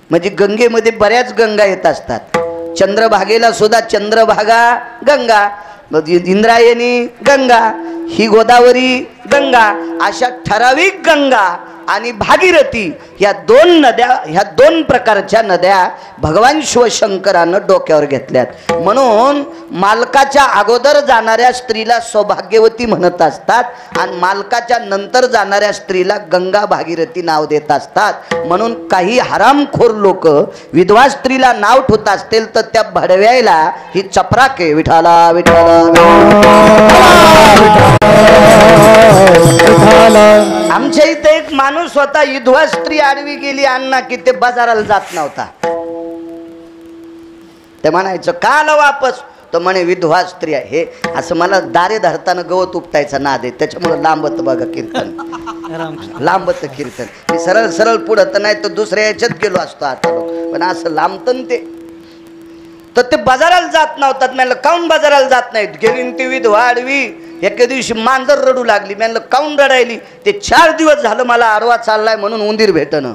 म्हणजे गंगेमध्ये बऱ्याच गंगा येत असतात. चंद्रभागेला सुद्धा चंद्रभागा गंगा, इंद्रायणी गंगा, ही गोदावरी गंगा, अशा ठराविक गंगा आणि भागीरथी ह्या दोन नद्या, ह्या दोन प्रकारच्या नद्या भगवान शिवशंकरानं डोक्यावर घेतल्यात. म्हणून मालकाच्या अगोदर जाणाऱ्या स्त्रीला सौभाग्यवती म्हणत असतात आणि मालकाच्या नंतर जाणाऱ्या स्त्रीला गंगा भागीरथी नाव देत असतात. म्हणून काही हरामखोर लोक विधवा स्त्रीला नाव ठेवत असतील तर त्या भडव्याला ही चपराके विठाला विठाला. आमच्या इथे एक माणूस होता, विधवा स्त्री आडवी गेली अण्णा की ते बाजाराला जात नव्हता. ते म्हणायचं काल वापस, तो म्हणे विधवा स्त्री आहे. हे असं मला दारे धरताना गवत उपटायचा नाद आहे, त्याच्यामुळे लांबत बघा कीर्तन, लांबत कीर्तन. मी सरळ सरळ पुढं तर नाही तर दुसऱ्या याच्यात गेलो असतो आता लोक, पण असं लांबतन ते. तर ते बाजाराला जात नव्हतात. म्हणलं काऊन बाजाराला जात नाहीत? गेली ती विधवा आडवी. एके दिवशी मांजर रडू लागली. म्हणलं काऊन रडायली? ते 4 दिवस झालं मला आडवा चाललाय म्हणून उंदीर भेटणं.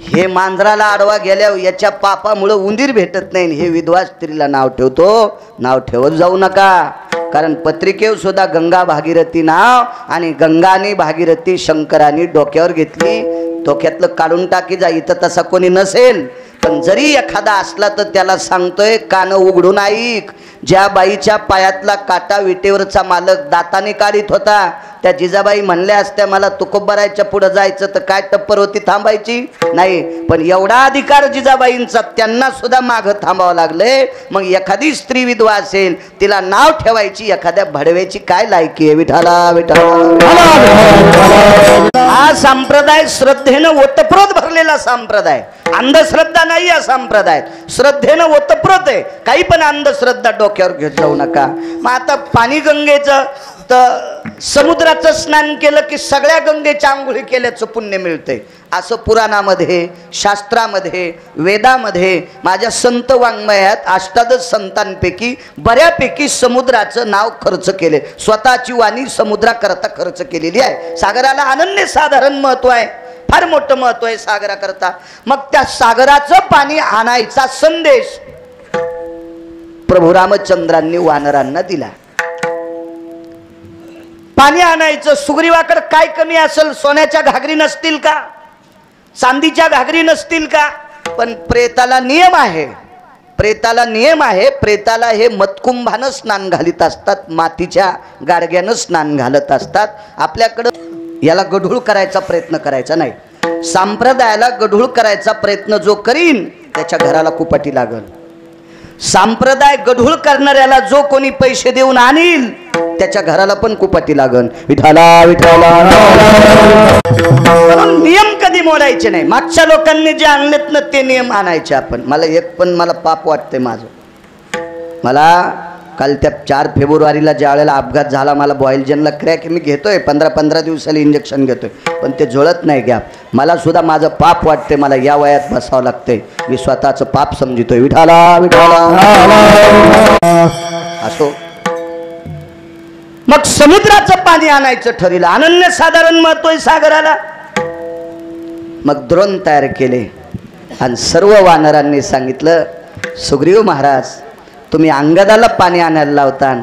हे मांजराला आडवा गेल्यावर याच्या पापामुळे उंदीर भेटत नाही. हे विधवा स्त्रीला नाव ठेवतो, नाव ठेवत जाऊ नका. कारण पत्रिकेवर सुद्धा गंगा भागीरथी नाव, आणि गंगा आणि भागीरथी शंकरांनी डोक्यावर घेतली. डोक्यातलं काढून टाकी जा. इथं तसा कोणी नसेल, पण जरी एखादा असला तर त्याला सांगतोय कान उघडून ऐक. ज्या बाईच्या पायातला काटा विटेवरचा मालक दाताने काढीत होता, त्या जिजाबाई म्हणल्या असत्या मला तुकोबरायच्या पुढे जायचं तर काय टप्पर होती, थांबायची नाही. पण एवढा अधिकार जिजाबाईंचा, त्यांना सुद्धा मागं थांबावं लागले. मग एखादी स्त्री विधवा असेल तिला नाव ठेवायची एखाद्या भडव्याची काय लायकी आहे? विठाला विठाला. हा संप्रदाय श्रद्धेनं ओतप्रोत भरलेला संप्रदाय, अंधश्रद्धा नाही. या संप्रदाय श्रद्धेनं ओतप्रोत आहे. काही पण अंधश्रद्धा डोक्यावर घेत जाऊ नका. मग आता पाणी गंगेचं तर समुद्राचं स्नान केलं की सगळ्या गंगेच्या आंघोळी केल्याचं पुण्य मिळतंय असं पुराणामध्ये, शास्त्रामध्ये, वेदामध्ये, माझ्या संत वाङ्मयात अष्टादश संतांपैकी बऱ्यापैकी समुद्राचं नाव खर्च केले. स्वतःची वाणी समुद्राकरता खर्च केलेली आहे. सागराला अनन्य साधारण महत्व आहे, फार मोठं महत्व आहे सागराकरता. मग त्या सागराचं पाणी आणायचा संदेश प्रभू रामचंद्रांनी वानरांना दिला. पाणी आणायचं. सुग्रीवाकडे काय कमी असेल? सोन्याच्या घागरी नसतील का? चांदीच्या घागरी नसतील का? पण प्रेताला नियम आहे, प्रेताला नियम आहे. प्रेताला हे मतकुंभानं स्नान घालीत असतात, मातीच्या गाडग्यानं स्नान घालत असतात. आपल्याकडं याला गढूळ करायचा प्रयत्न करायचा नाही. संप्रदायाला गढूळ करायचा प्रयत्न जो करीन त्याच्या घराला कुपाटी लागल. संप्रदाय गढूळ करणाऱ्याला जो कोणी पैसे देऊन आणील त्याच्या घराला पण कुपाटी लागल. विठाला विठाला. नियम कधी मोडायचे नाही. मागच्या लोकांनी जे आणलेत ना ते नियम आणायचे आपण. मला पाप वाटते माझं. मला काल त्या 4 फेब्रुवारीला ज्या वेळेला अपघात झाला, मला बॉयलजनला क्रॅक मी घेतोय, 15-15 दिवसाला इंजेक्शन घेतोय, पण ते जुळत नाही गॅप. मला सुद्धा माझं पाप वाटते. मला या वयात बसावं लागतंय. मी स्वतःचं पाप समजितोय. विठाला विठाला. असो. मग समुद्राचं पाणी आणायचं ठरलं. अनन्य साधारण महत्व आहे सागराला. मग द्रोण तयार केले आणि सर्व वानरांनी सांगितलं, सुग्रीव महाराज तुम्ही अंगदाला पाणी आणायला लावता,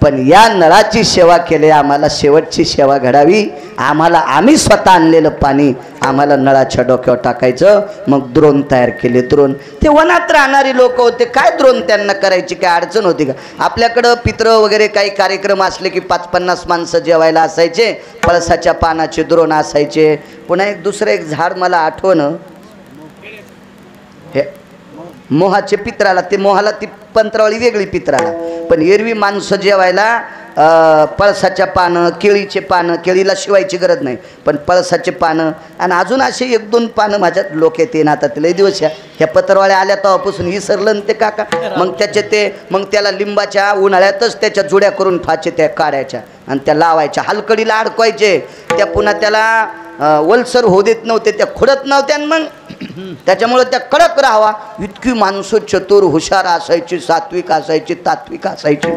पण या नळाची सेवा केली, आम्हाला शेवटची सेवा घडावी. आम्ही स्वतः आणलेलं पाणी आम्हाला नळाच्या डोक्यावर टाकायचं. मग द्रोण तयार केले. द्रोण ते वनात राहणारी लोक होते, काय द्रोण त्यांना करायची काय अडचण होती का? आपल्याकडं पित्र वगैरे काही कार्यक्रम असले की 50-50 माणसं जेवायला असायचे, पळसाच्या पानाचे द्रोण असायचे. पुन्हा दुसरं एक झाड मला आठवणं, हे मोहाचे पित्राला, ते मोहाला ती पंत्रावळी वेगळी पित्राला, पण एरवी माणसं जेवायला पळसाच्या पानं, केळीचे पानं, केळीला शिवायची गरज नाही पण पळसाचे पानं आणि अजून असे 1-2 पानं माझ्यात लोक येते ना. आता लई दिवस ह्या पत्रवाळ्या आल्या तेव्हापासून विसरलं ते काका. मग त्याचे ते मग त्याला लिंबाच्या उन्हाळ्यातच त्याच्या जुड्या करून फाचे त्या काढायच्या आणि त्या लावायच्या, हलकडीला अडकवायचे. त्या पुन्हा त्याला वलसर होऊ देत नव्हते, त्या खुडत नव्हत्या. मग त्याच्यामुळं त्या कडक राहावा. इतकी माणसं चतुर हुशार असायची, सात्विक असायची, तात्विक असायची.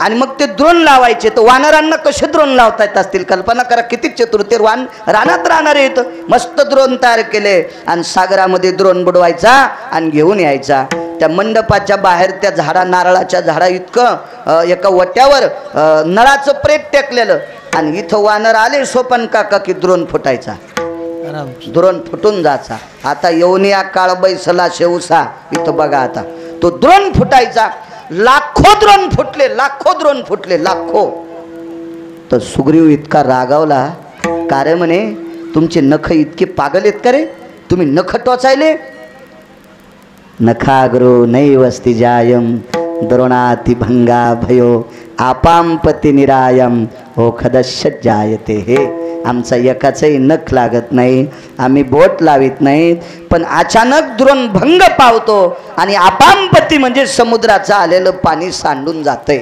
आणि मग ते द्रोण लावायचे. तर वानरांना कसे द्रोण लावता येत असतील कल्पना करा, किती चतुर ते रानात राहणारे येतं. मस्त द्रोण तयार केले आणि सागरामध्ये द्रोण बुडवायचा आणि घेऊन यायचा. त्या मंडपाच्या बाहेर त्या झाडा, नारळाच्या झाडा इतकं एका वट्यावर नळाचं प्रेत टेकलेलं आणि इथं वानर आले सोपन काका की द्रोण फुटायचा, द्रोण फुटून जायचा. आता येऊन या काळ बैसला शेवसा, इथं बघा आता तो द्रोण फुटायचा. लाखो द्रोण फुटले, लाखो द्रोण फुटले, लाखो. तर सुग्रीव इतका रागावला, का म्हणे तुमचे नख इतके पागल आहेत का रे, तुम्ही नख टोचायले. नखाग्रो नैवस्ति जायम द्रोणाति भंगा भयो आपांपती निरायम ओखदश्य जायते. हे आमचा एकाचंही नख लागत नाही, आम्ही बोट लावित नाहीत, पण अचानक द्रोण भंग पावतो आणि आपांपती म्हणजे समुद्राचं आलेलं पाणी सांडून जातंय.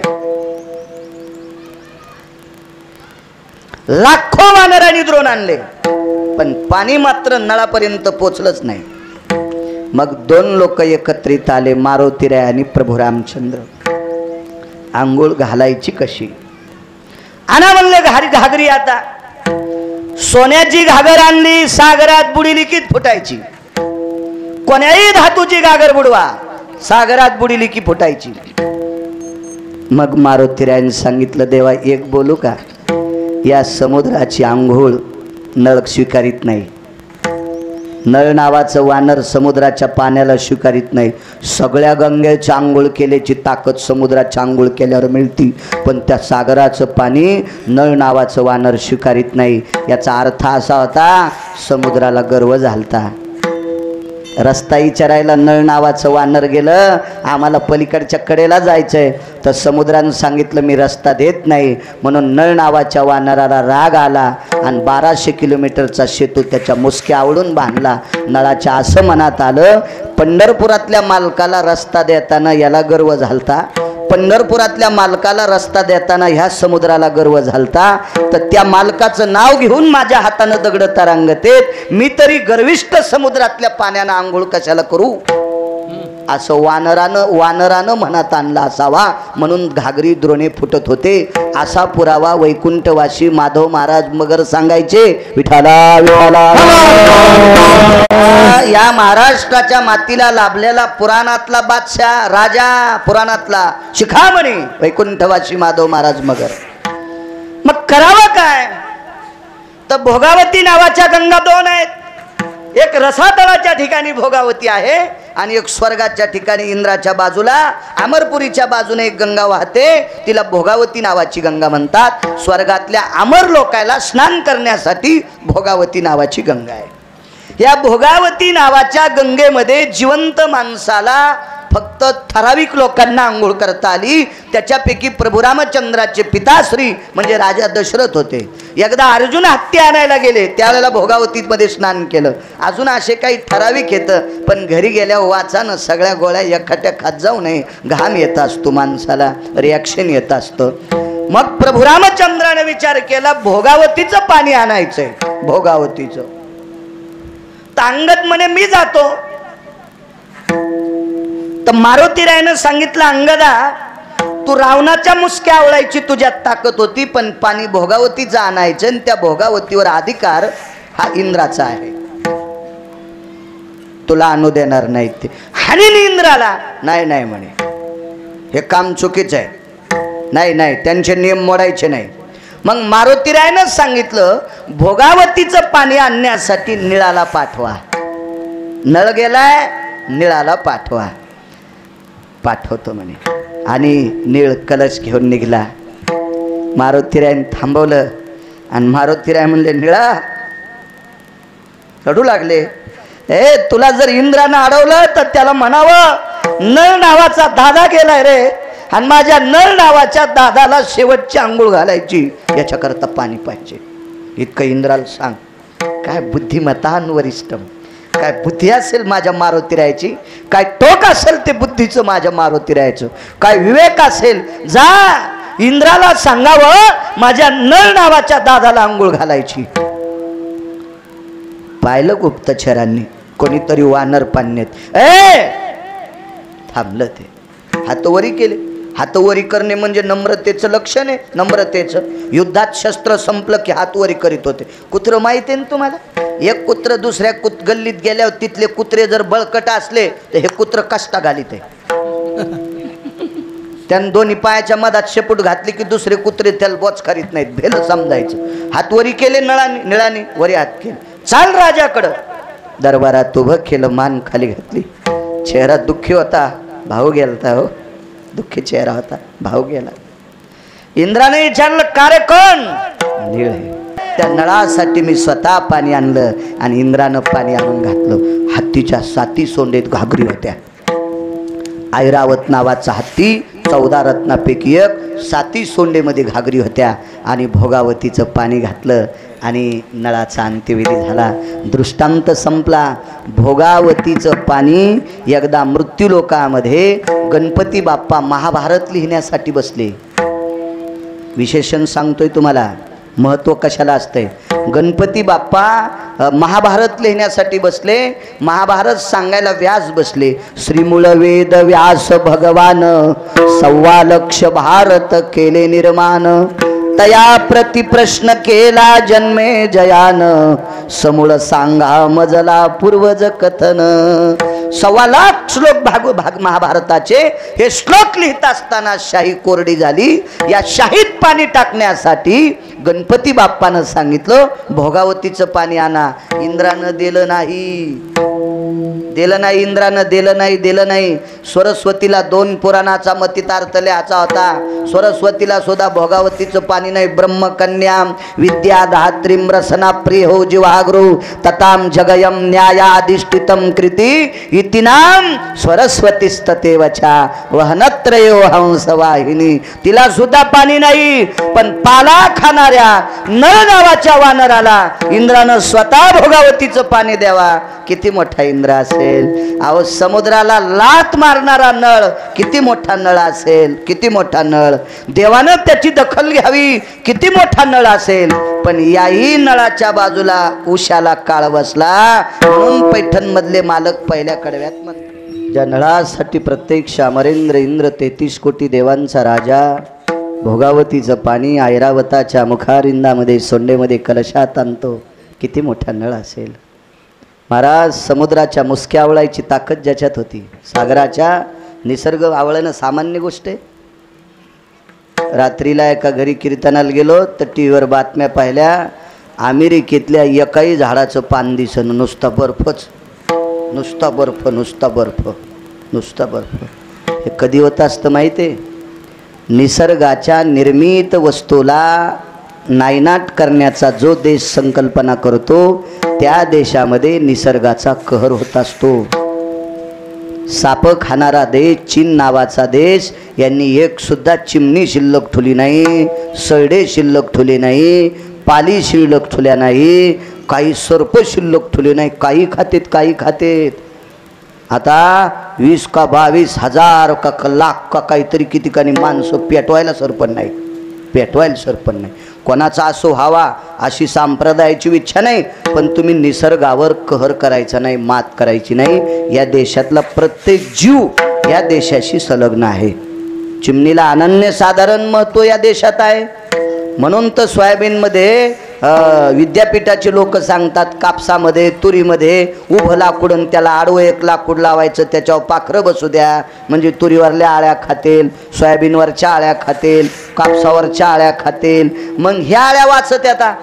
लाखो वानरांनी द्रोण आणले पण पाणी मात्र नळापर्यंत पोचलंच नाही. मग 2 लोक एकत्रित आले, मारुतीराय आणि प्रभू रामचंद्र. आंघोळ घालायची कशी? आणा म्हणले घागरी. आता सोन्याची घागर आणली, सागरात बुडी लिकीत फुटायची. कोण्याही धातूची घागर बुडवा, सागरात बुडी लिकी फुटायची. मग मारुतीरायाने सांगितलं, देवा एक बोलू का, या समुद्राची आंघोळ नळ स्वीकारित नाही. नळ नावाचं वानर समुद्राच्या पाण्याला स्वीकारित नाही. सगळ्या गंगेच्या आंघोळ केल्याची ताकद समुद्राच्या आंघोळ केल्यावर मिळती, पण त्या सागराचं पाणी नळ नावाचं वानर स्वीकारित नाही. याचा अर्थ असा होता, समुद्राला गर्व झालता. रस्ता विचारायला नळ नावाचं वानर गेलं, आम्हाला पलीकडच्या कडेला जायचंय. तर समुद्रानं सांगितलं मी रस्ता देत नाही. म्हणून नळ नावाच्या वानराला राग आला आणि 1200 किलोमीटरचा सेतू त्याच्या मुसक्या आवडून बांधला. नळाच्या असं मनात आलं, पंढरपुरातल्या मालकाला रस्ता देताना याला गर्व झालता, पंढरपुरातल्या मालकाला रस्ता देताना ह्या समुद्राला गर्व झालता. तर त्या मालकाचं नाव घेऊन माझ्या हातानं दगड तरंगतेत, मी तरी गर्विष्ठ समुद्रातल्या पाण्यानं आंघोळ कशाला करू, असं वानरानं मनात आणला असावा. म्हणून घागरी द्रोणे फुटत होते. असा पुरावा वैकुंठवासी माधव महाराज मगर सांगायचे. विठाला विठाला. या महाराष्ट्राच्या मातीला लाभलेला पुराणातला बादशाह राजा, पुराणातला शिखामणी वैकुंठवासी माधव महाराज मगर. मग करावं काय? तर भोगावती नावाच्या गंगा 2 आहेत. एक रसातळाच्या ठिकाणी भोगावती आहे आणि एक स्वर्गाच्या ठिकाणी इंद्राच्या बाजूला अमरपुरीच्या बाजूने एक गंगा वाहते, तिला भोगावती नावाची गंगा म्हणतात. स्वर्गातल्या अमर लोकांना स्नान करण्यासाठी भोगावती नावाची गंगा आहे. या भोगावती नावाच्या गंगेमध्ये जिवंत माणसाला फक्त ठराविक लोकांना आंघोळ करता आली. त्याच्यापैकी प्रभू रामचंद्राचे पिताश्री म्हणजे राजा दशरथ होते. एकदा अर्जुन हत्ती आणायला गेले, त्यावेळेला भोगावतीमध्ये स्नान केलं. अजून असे काही ठराविक येतं, पण घरी गेल्यावर वाचानं सगळ्या गोळ्या एकट्या खात जाऊ नये, घाम येत असतो माणसाला, रिॲक्शन येत असतं. मग प्रभू रामचंद्राने विचार केला, भोगावतीचं पाणी आणायचंय, भोगावतीचं. तांगत म्हणे मी जातो. तर मारुतीरायानं सांगितलं, अंगदा तू रावणाच्या मुसक्या आवळायची तुझ्यात ताकद होती, पण पाणी भोगावतीचं आणायचं आणि त्या भोगावतीवर अधिकार हा इंद्राचा आहे, तुला आणू देणार नाही. ते हानी इंद्राला नाही नाही म्हणे, हे काम चुकीचं आहे, नाही नाही, त्यांचे नियम मोडायचे नाही. मग मारुतीरायनं सांगितलं भोगावतीचं पाणी आणण्यासाठी निळाला पाठवा. नळ गेलाय, निळाला पाठवा. पाठवतो म्हणे. आणि निळ कलश घेऊन निघाला. मारुतीरायन थांबवलं आणि मारुतीराय म्हणले निळा. रडू लागले. तुला जर इंद्रानं अडवलं तर त्याला म्हणावं नळ नावाचा दादा गेलाय रे, आणि माझ्या नळ नावाच्या दादाला शेवटची आंघोळ घालायची, याच्याकरता पाणी पाहिजे. इतकं इंद्राला सांग. काय बुद्धिमतान वरिष्ठम, काय बुद्धी असेल माझ्या मारुतीरायची, काय टोक असेल ते बुद्धीचं माझ्या मारुतीरायचं, काय विवेक असेल. जा इंद्राला सांगावं माझ्या नळ नावाच्या दादाला आंघोळ घालायची. पाहिलं गुप्तचरांनी, कोणीतरी वानर पाण्यात थांबलं. ते हातवरी केले. हातवरी करणे म्हणजे नम्रतेचं लक्षण आहे. नम्रतेचं युद्धात शस्त्र संपलं की हातवरी करीत होते. कुत्र माहिती आहे ना तुम्हाला. एक कुत्र दुसऱ्या गल्लीत गेल्यावर तिथले कुत्रे जर बळकट असले तर हे कुत्र कष्टा घालीत आहे. त्यानं दोन्ही पायाच्या मधात शेपूट घातली की दुसरे कुत्रे त्याला बोच करीत नाहीत. भेल समजायचं. हातवरी केले निळाने वरी हात केले. चाल राजाकडं. दरबारात उभं केलं, मान खाली घातली. चेहरा दुःखी होता. भाऊ गेलता. हो दुःखी चेहरा होता, भाऊ गेला. इंद्राने विचारलं का रे कोण. निळ. त्या नळासाठी मी स्वतः पाणी आणलं. आणि इंद्रानं पाणी आणून घातलं. हत्तीच्या 7 सोंडेत घागरी होत्या. ऐरावत नावाचा हत्ती 14 रत्नापैकी एक 7 सोंडेमध्ये घागरी होत्या. आणि भोगावतीचं पाणी घातलं आणि नळाचा अंत्यविधी झाला. दृष्टांत संपला. भोगावतीचं पाणी एकदा मृत्यूलोकामध्ये गणपती बाप्पा महाभारत लिहिण्यासाठी बसले. विशेषण सांगतोय तुम्हाला, महत्त्व कशाला असतंय. गणपती बाप्पा महाभारत लिहिण्यासाठी बसले. महाभारत सांगायला व्यास बसले. श्रीमूळ वेद व्यास भगवान 1.25 लक्ष भारत केले निर्माण. तया प्रति प्रश्न केला जन्मे जयान. समूळ सांगा मजला पूर्वज कथन. 1.25 लाख श्लोक महाभारताचे हे श्लोक लिहित असताना शाही कोरडी झाली. या शाहीत पाणी टाकण्यासाठी गणपती बाप्पानं सांगितलं भोगावतीचं पाणी आणा. इंद्रानं दिलं नाही. इंद्रानं दिलं नाही. सरस्वतीला 2 पुराणाचा मतितार्थ लिहायचा होता. सरस्वतीला सुद्धा भोगावतीचं पाणी नाही. ब्रह्मकन्या विद्या धात्रीम रसना प्रिय हो जिवागृ तताम जगयम न्यायाधिष्ठितम कृती इतिनाम सरस्वतीस्ततेवचा वहनत्रयो हंसवाहिनी. तिला सुद्धा पाणी नाही. पण पाला खाणाऱ्या नळ नावाच्या वानराला इंद्रानं स्वतः भोगावतीचं पाणी द्यावा. किती मोठा इंद्र असेल. अहो समुद्राला लात मारणारा नळ किती मोठा नळ असेल. किती मोठा नळ. देवानं त्याची दखल घ्यावी. किती मोठा नळ असेल. पण याही नळाच्या बाजूला उशाला काळ बसला. म्हणून पैठण मधले मालक पहिल्या कडव्यात म्हणतात, ज्या नळासाठी प्रत्यक्ष अमरेंद्र इंद्र 33 कोटी देवांचा राजा भोगावतीचं पाणी ऐरावताच्या मुखारिंदामध्ये सोंडेमध्ये कलशात आणतो. किती मोठा नळ असेल. महाराज समुद्राच्या मुसक्या आवळायची ताकद ज्याच्यात होती. सागराच्या निसर्ग आवळणं सामान्य गोष्ट आहे. रात्रीला एका घरी कीर्तनाला गेलो तर टीव्हीवर बातम्या पाहिल्या. अमेरिकेतल्या एकाही झाडाचं पान दिसणं. नुसता बर्फच. नुसता बर्फ. नुसता बर्फ. नुसता बर्फ. हे कधी होतं असतं माहिती आहे. निसर्गाच्या निर्मित वस्तूला नायनाट करण्याचा जो देश संकल्पना करतो त्या देशामध्ये निसर्गाचा कहर होत असतो. साप खाणारा देश चीन नावाचा देश, यांनी एक सुद्धा चिमणी शिल्लक ठेवली नाही. सरडे शिल्लक ठेवले नाही. पाली शिल्लक ठेवल्या नाही. काही सर्प शिल्लक ठेवले नाही. काही खातेत. काही खातेत. आता 20 का 22 हजार का लाख का काहीतरी किती ठिकाणी माणसं पेटवायला सरपण नाही. पेटवायला सरपण नाही. कोणाचा असो व्हावा अशी संप्रदायाची इच्छा नाही. पण तुम्ही निसर्गावर कहर करायचा नाही. मात करायची नाही. या देशातला प्रत्येक जीव या देशाशी संलग्न आहे. चिमणीला अनन्यसाधारण महत्त्व या देशात आहे. म्हणून तर सोयाबीनमध्ये विद्यापीठाचे लोक सांगतात कापसामध्ये तुरीमध्ये उभं लाकूड त्याला आडवं एक लाकूड लावायचं. त्याच्यावर पाखरं बसू द्या म्हणजे तुरीवरल्या आळ्या खातेल. सोयाबीनवरच्या आळ्या खातेल. कापसावरच्या आळ्या खातील. मग ह्या आळ्या वाचत आता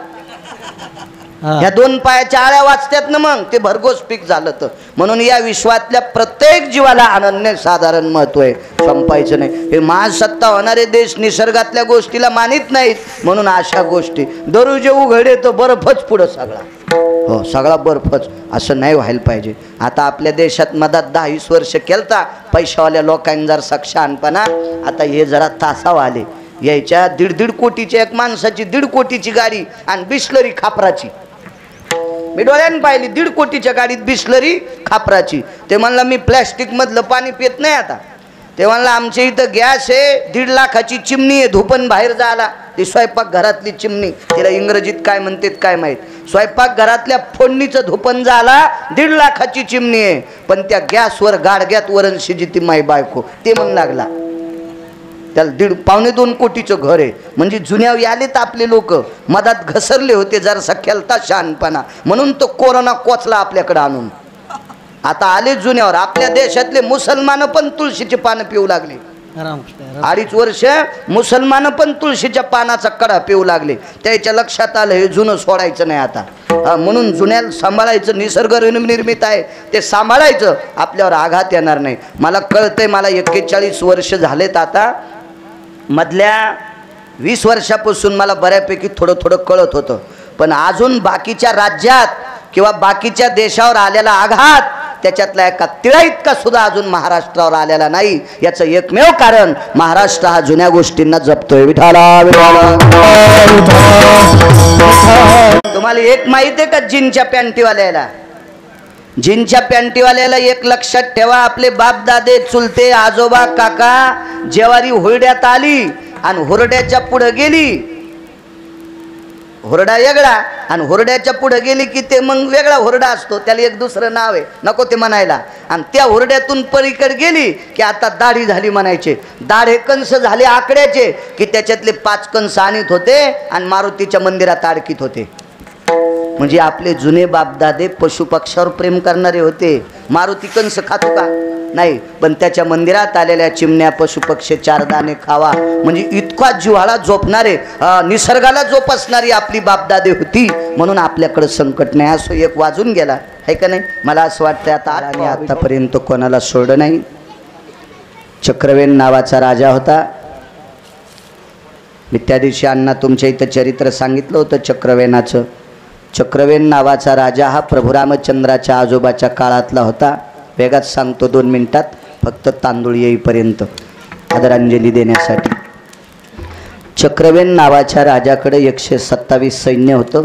हा.
ह्या 2 पायाच्या आळ्या वाचतात ना, मग ते भरघोस पीक झालं. तर म्हणून या विश्वातल्या प्रत्येक जीवाला अनन्य साधारण महत्व आहे, संपायचं नाही. हे महासत्ता होणारे देश निसर्गातल्या गोष्टीला मानित नाहीत, म्हणून अशा गोष्टी दररोज उघडे तो बर्फच पुढं सगळा. हो, सगळा बर्फच. असं नाही व्हायला पाहिजे. आता आपल्या देशात मधात 10-20 वर्ष केलता पैशावाल्या लोकांनी जर शहाणपणा. आता हे जरा तासाव आले. यायच्या 1.5 कोटीच्या एक माणसाची 1.5 कोटीची गाडी आणि बिस्लरी खापराची. मी डोळ्यानं पाहिली 1.5 कोटीच्या गाडीत बिस्लरी खापराची. ते म्हणलं मी प्लॅस्टिक मधलं पाणी पित नाही आता. ते म्हणलं आमच्या इथं गॅस आहे, 1.5 लाखाची चिमणी आहे, धुपण बाहेर जायला. ती स्वयंपाक घरातली चिमणी, तिला इंग्रजीत काय म्हणतात काय माहीत. स्वयंपाक घरातल्या फोडणीचं धुपण झाला, 1.5 लाखाची चिमणी आहे. पण त्या गॅसवर गाडग्यात वरण शिजिती माई बायको. ते म्हण लागला त्याला 1.5-2 कोटीचं घर आहे. म्हणजे जुन्या यालेत आपले लोक मधात घसरले होते, जरासा खेळता शहाणपणा, म्हणून तो कोरोना कोचला आपल्याकडे आणून. आता आले जुन्यावर. आपल्या देशातले मुसलमान पण तुळशीचे पानं पिऊ लागले. 2.5 वर्ष मुसलमान पण तुळशीच्या पानाचा कडा पिऊ लागले. त्याच्या लक्षात आलं हे जुनं सोडायचं नाही आता. म्हणून जुन्याला सांभाळायचं. निसर्ग निर्मित आहे ते सांभाळायचं, आपल्यावर आघात येणार नाही. मला कळतंय, मला 41 वर्ष झालेत आता. मधल्या 20 वर्षापासून मला बऱ्यापैकी थोडं थोडं कळत होतं. पण अजून बाकीच्या राज्यात किंवा बाकीच्या देशावर आलेला आघात त्याच्यातला एका तिळा इतका सुद्धा अजून महाराष्ट्रावर आलेला नाही. याचं एकमेव कारण महाराष्ट्र हा जुन्या गोष्टींना जपतोय. विठाला तुम्हाला एक माहिती आहे का, जीनच्या पॅन्टीवाल्याला? जीनच्या पॅन्टीवाल्याला एक लक्षात ठेवा, आपले बाप दादे चुलते आजोबा काका जेवारी हुरड्यात आली आणि हुरड्याच्या पुढे गेली. हुरडा वेगळा आणि हुरड्याच्या पुढे गेली की ते मग वेगळा हुरडा असतो, त्याला एक दुसरं नाव आहे, नको ते म्हणायला. आणि त्या हुरड्यातून पलीकडे गेली की आता दाढी झाली म्हणायचे. दाढे कंस झाले आकड्याचे की त्याच्यातले 5 कंस आणीत होते आणि मारुतीच्या मंदिरात अडकीत होते. म्हणजे आपले जुने बापदादे पशुपक्षावर प्रेम करणारे होते. मारुती कंस खातो का? नाही. पण त्याच्या मंदिरात आलेल्या चिमण्या पशुपक्षी 4 दाणे खावा म्हणजे इतका जिव्हाळा झोपणारे, निसर्गाला जोपासणारी आपली बापदादे होती. म्हणून आपल्याकडे संकट नाही. असो एक वाजून गेला आहे का नाही. मला असं वाटतं आता आणि आतापर्यंत कोणाला सोडलं नाही. चक्रवेन नावाचा राजा होता. मी त्या दिवशी अण्णा तुमच्या इथं चरित्र सांगितलं होतं चक्रवेनाचं. चक्रवेन नावाचा राजा हा प्रभू रामचंद्राच्या आजोबाच्या काळातला होता. वेगात सांगतो 2 मिनिटात, फक्त तांदूळ येईपर्यंत आदरांजली देण्यासाठी. चक्रवेन नावाच्या राजाकडे 127 सैन्य होतं.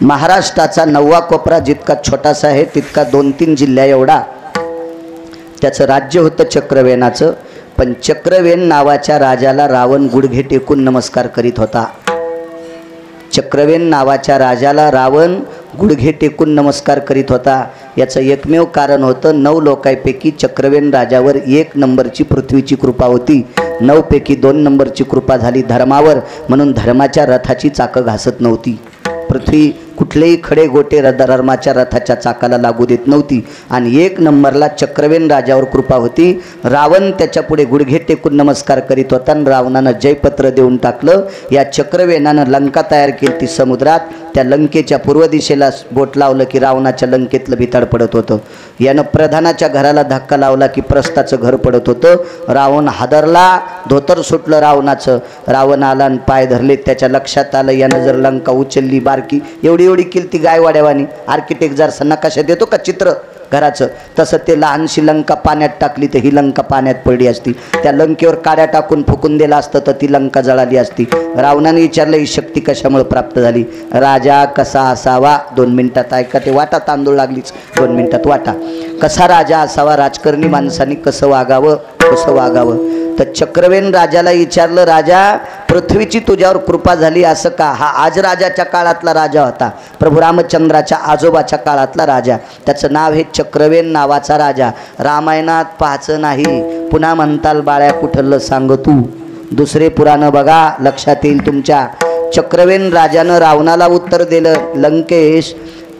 महाराष्ट्राचा 9वा कोपरा जितका छोटासा आहे तितका 2-3 जिल्ह्या एवढा त्याचं राज्य होतं चक्रवेनाचं. पण चक्रवेन नावाच्या राजाला रावण गुडघे टेकून नमस्कार करीत होता. चक्रवेन नावाच्या राजाला रावण गुडघे टेकून नमस्कार करीत होता. याचं एकमेव कारण होतं 9 लोकांपैकी चक्रवेन राजावर 1 नंबरची पृथ्वीची कृपा होती. 9 पैकी 2 नंबरची कृपा झाली धर्मावर. म्हणून धर्माच्या रथाची चाकं घासत नव्हती पृथ्वी. कुठलेही खडे गोटे धर्माच्या रथाच्या चाकाला लागू देत नव्हती. आणि 1 नंबरला चक्रवेन राजावर कृपा होती. रावण त्याच्या पुढे गुडघे टेकून नमस्कार करीत होता आणि रावणानं जयपत्र देऊन टाकलं. या चक्रवेनानं लंका तयार केली ती समुद्रात. त्या लंकेच्या पूर्व दिशेला बोट लावलं की रावणाच्या लंकेतलं भिताड पडत होतं. यानं प्रधानाच्या घराला धक्का लावला की प्रस्थाचं घर पडत होतं. रावण हादरला, धोतर सुटलं रावणाचं. रावण आला आणि पाय धरले. त्याच्या लक्षात आलं यानं जर लंका उचलली बारकी एवढी केली ती गायवाड्यावानी. आर्किटेक्ट जर नकाशा देतो का चित्र घराचं, तसं ते लहानशी लंका पाण्यात टाकली तर ही लंका पाण्यात पडली असती. त्या लंकेवर काड्या टाकून फुकून दिला असतं तर ती लंका जळाली असती. रावणाने विचारलं ही शक्ती कशामुळे प्राप्त झाली? राजा कसा असावा? 2 मिनिटात ऐका. ते वाटा तांदूळ लागलीच 2 मिनिटात वाटा. कसा राजा असावा? राजकारणी माणसांनी कसं वागावं. तर चक्रवेन राजाला विचारलं, राजा पृथ्वीची तुझ्यावर कृपा झाली असं का? हा आज राजाच्या काळातला राजा होता, प्रभू रामचंद्राच्या आजोबाच्या काळातला राजा. त्याचं नाव हे चक्रवेन नावाचा राजा. रामायणात पाहायचं नाही, पुन्हा म्हणताल बाळ्या कुठलं सांग तू. दुसरे पुराण बघा, लक्षात येईल तुमच्या. चक्रवेन राजानं रावणाला उत्तर दिलं, लंकेश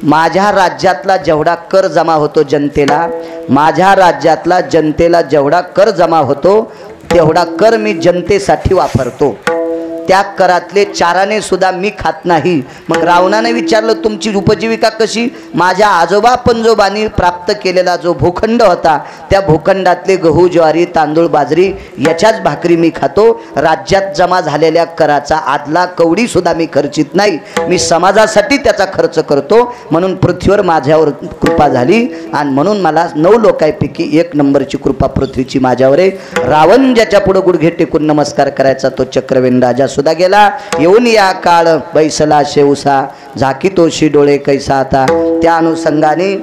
माझ्या राज्यातला जेवढा कर जमा होतो जनतेला, माझ्या राज्यातला जनतेला जेवढा कर जमा होतो तेवढा कर मी जनतेसाठी वापरतो. त्या करातले चाराने सुद्धा मी खात नाही. मग रावणाने विचारलं तुमची उपजीविका कशी? माझ्या आजोबा पंजोबांनी प्राप्त केलेला जो भूखंड होता त्या भूखंडातले गहू ज्वारी तांदूळ बाजरी याच्याच भाकरी मी खातो. राज्यात जमा झालेल्या कराचा आदला कवडी सुद्धा मी खर्चित नाही. मी समाजासाठी त्याचा खर्च करतो. म्हणून पृथ्वीवर माझ्यावर कृपा झाली आणि म्हणून मला 9 लोकांपैकी 1 नंबरची कृपा पृथ्वीची माझ्यावर आहे. रावण ज्याच्या पुढे गुडघे टेकून नमस्कार करायचा तो चक्रवेन राजा सुद्धा गेला. येऊन या काळ बैसला शेवसा झाकी तोशी डोळे कैसा आता. त्या अनुषंगाने